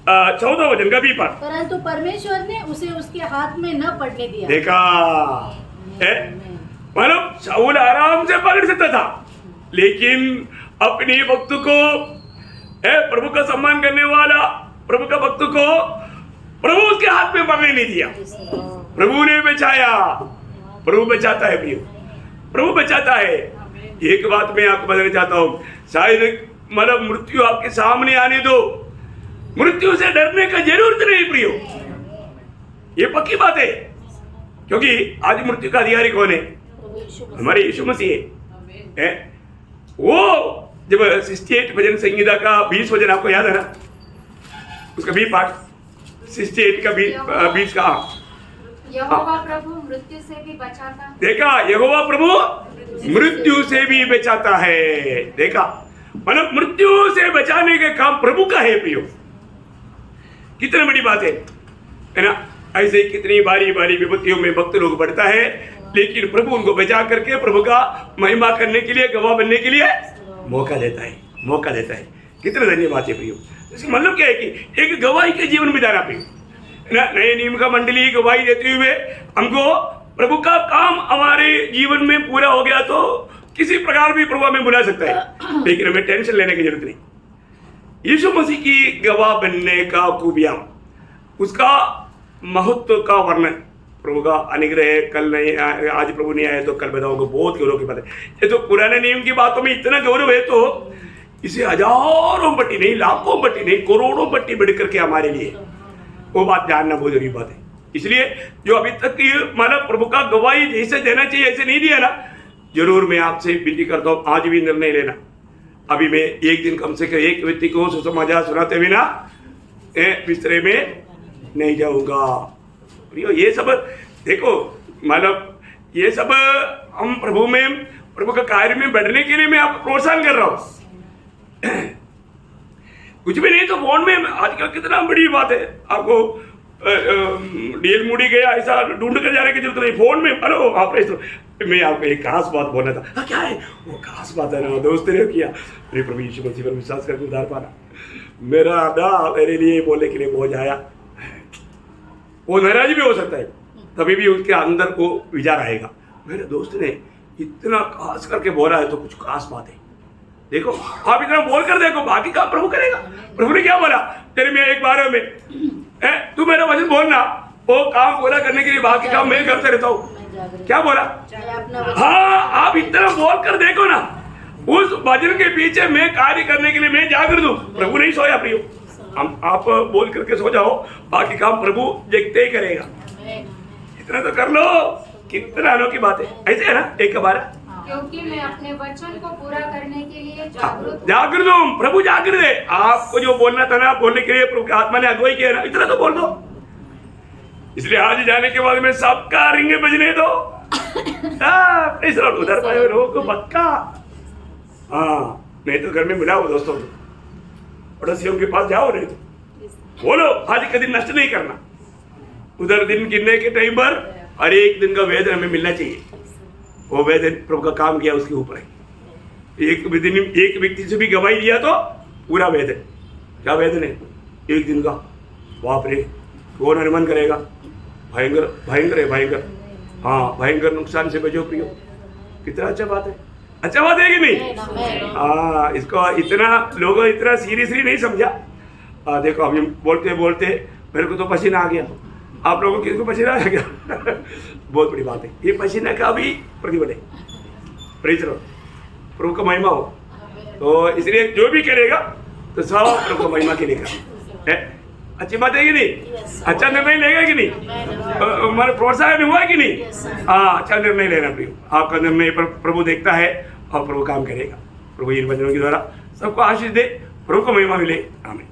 Speaker 1: 14 वचन का भी पाठ।
Speaker 3: परंतु परमेश्वर ने उसे उसके हाथ में न पड़ने दिया।
Speaker 1: देखा, मतलब शाऊल आराम से पकड़ सकता था, लेकिन अपने भक्त को, प्रभु का सम्मान करने वाला प्रभु का भक्त को प्रभु उसके हाथ में पकड़ने नहीं दिया। प्रभु ने बचाया। प्रभु बचाता है प्रियो, प्रभु बचाता है। एक बात मैं आपको बताना चाहता हूँ, शायद मतलब मृत्यु आपके सामने आने दो, मृत्यु से डरने का जरूरत नहीं प्रियो, ये पक्की बात है। क्योंकि आज मृत्यु का अधिकारी कौन है? हमारे यीशु मसीह है। वो जब 68 भजन संगीता का 20 वचन आपको याद है ना, उसका भी पाठ 68 का 20 का।
Speaker 5: यहोवा प्रभु मृत्यु से भी बचाता।
Speaker 1: देखा, यहोवा प्रभु मृत्यु से भी बचाता है। देखा, मतलब मृत्यु से बचाने का काम प्रभु का है प्रियो। कितनी बड़ी बात है ना। ऐसे कितनी बारी बारी विपत्तियों में भक्त लोग बढ़ता है, लेकिन प्रभु उनको बचा करके प्रभु का महिमा करने के लिए, गवाह बनने के लिए मौका देता है। कितने धन्यवाद है प्रियो। इसका मतलब क्या है कि एक गवाही के जीवन बिताना प्रियो ना, नए नियम का मंडली गवाही देते हुए हमको प्रभु का काम हमारे जीवन में पूरा हो गया तो किसी प्रकार भी प्रभु हमें बुला सकता है, लेकिन हमें टेंशन लेने की जरूरत नहीं। यीशु मसीह की गवाह बनने का खूबियां, उसका महत्व का वर्णन, प्रभु का अनुग्रह है। कल नहीं आज प्रभु नहीं आए तो कल बताऊंगा, बहुत गौरव की बात है। ये तो पुराने नियम की बातों में इतना गौरव है तो इसे हजारों बट्टी नहीं, लाखों बट्टी नहीं, करोड़ों बट्टी बढ़ करके हमारे लिए वो बात जानना बहुत जरूरी बात है। इसलिए जो अभी तक मतलब प्रभु का गवाही जैसे देना चाहिए ऐसे नहीं दिया ना, जरूर मैं आपसे विनती करता हूँ आज भी निर्णय लेना। अभी मैं एक दिन कम से कम एक व्यक्ति को सुसमाचार सुनाते बिना बिस्तरे में नहीं जाऊंगा। ये सब देखो, मतलब ये सब हम प्रभु में, प्रभु का कार्य में बढ़ने के लिए मैं आपको प्रोत्साहन कर रहा हूँ। कुछ भी नहीं तो फोन में आजकल कितना बड़ी बात है, आपको डीएल मूडी गया ऐसा ढूंढ कर जाने की जरूरत नहीं, फोन में हेलो आप। मैं आपको एक खास बात बोलना था। हाँ क्या है वो खास बात है ना, दोस्त ने किया मेरे प्रभु यीशु मसीह पर विश्वास करके उधार पाना, मेरा ना मेरे लिए बोलने के लिए पहुंच आया। वो नाराज भी हो सकता है, तभी भी उसके अंदर को विचार आएगा, मेरे दोस्त ने इतना खास करके बोला है तो कुछ खास बात है। देखो आप इतना बोल कर देखो, बाकी काम प्रभु करेगा। प्रभु ने क्या बोला, तेरे में एक बार में तू मेरा वचन बोलना, वो काम पूरा करने के लिए बाकी काम मैं करते रहता हूँ। क्या बोला? हाँ आप इतना बोल कर देखो ना, उस वचन के पीछे मैं कार्य करने के लिए मैं जागृत हूँ। प्रभु नहीं सोया प्रियो, हम आप बोल करके सो जाओ, बाकी काम प्रभु देखते ही करेगा। इतना तो कर लो, कितना अनोखी बात है। ऐसे है ना एक बार,
Speaker 5: क्योंकि मैं अपने वचन को पूरा करने के लिए
Speaker 1: जागृत हूँ। प्रभु जागृत है। आपको जो बोलना था ना, बोलने के लिए प्रभु की आत्मा ने अगुवाई किया ना, इतना तो बोल दो। इसलिए आज जाने के बाद में सबका रिंगे बजने दो। उधर पाए लोगों को पक्का, हाँ नहीं तो घर में मिलाओ दोस्तों को, पड़ोसियों के पास जाओ, नहीं तो बोलो आज का दिन नष्ट नहीं करना। उधर दिन गिनने के टाइम पर हर एक दिन का वेदन हमें मिलना चाहिए। वो वेदन प्रभु का काम किया उसके ऊपर है। एक व्यक्ति से भी गवाही दिया तो पूरा वेदन, क्या वेदन है एक दिन का, बाप रे कौन अनुमान करेगा। भयंकर भयंकर है, भयंकर। हाँ भयंकर नुकसान से बचो प्रियो। कितना अच्छा बात है, अच्छा बात है कि नहीं? हाँ इसको इतना लोगों इतना सीरियसली नहीं समझा। देखो अभी बोलते बोलते मेरे को तो पसीना आ गया, आप लोगों को किसको पसीना आ गया? बहुत बड़ी बात है, ये पसीना का भी प्रतिफल है। प्रेज लो, प्रभु का महिमा हो। तो इसलिए जो भी करेगा तो सब प्रभु का महिमा के लिए करेगा। अच्छी बात है कि नहीं? अच्छा निर्णय लेगा कि नहीं? हमारे प्रोत्साहन हुआ कि नहीं? हाँ अच्छा निर्णय लेना प्रियो, आपका निर्णय पर प्रभु देखता है और प्रभु काम करेगा। प्रभु इन वचनों के द्वारा सबको आशीष दे, प्रभु को महिमा मिले। आमीन।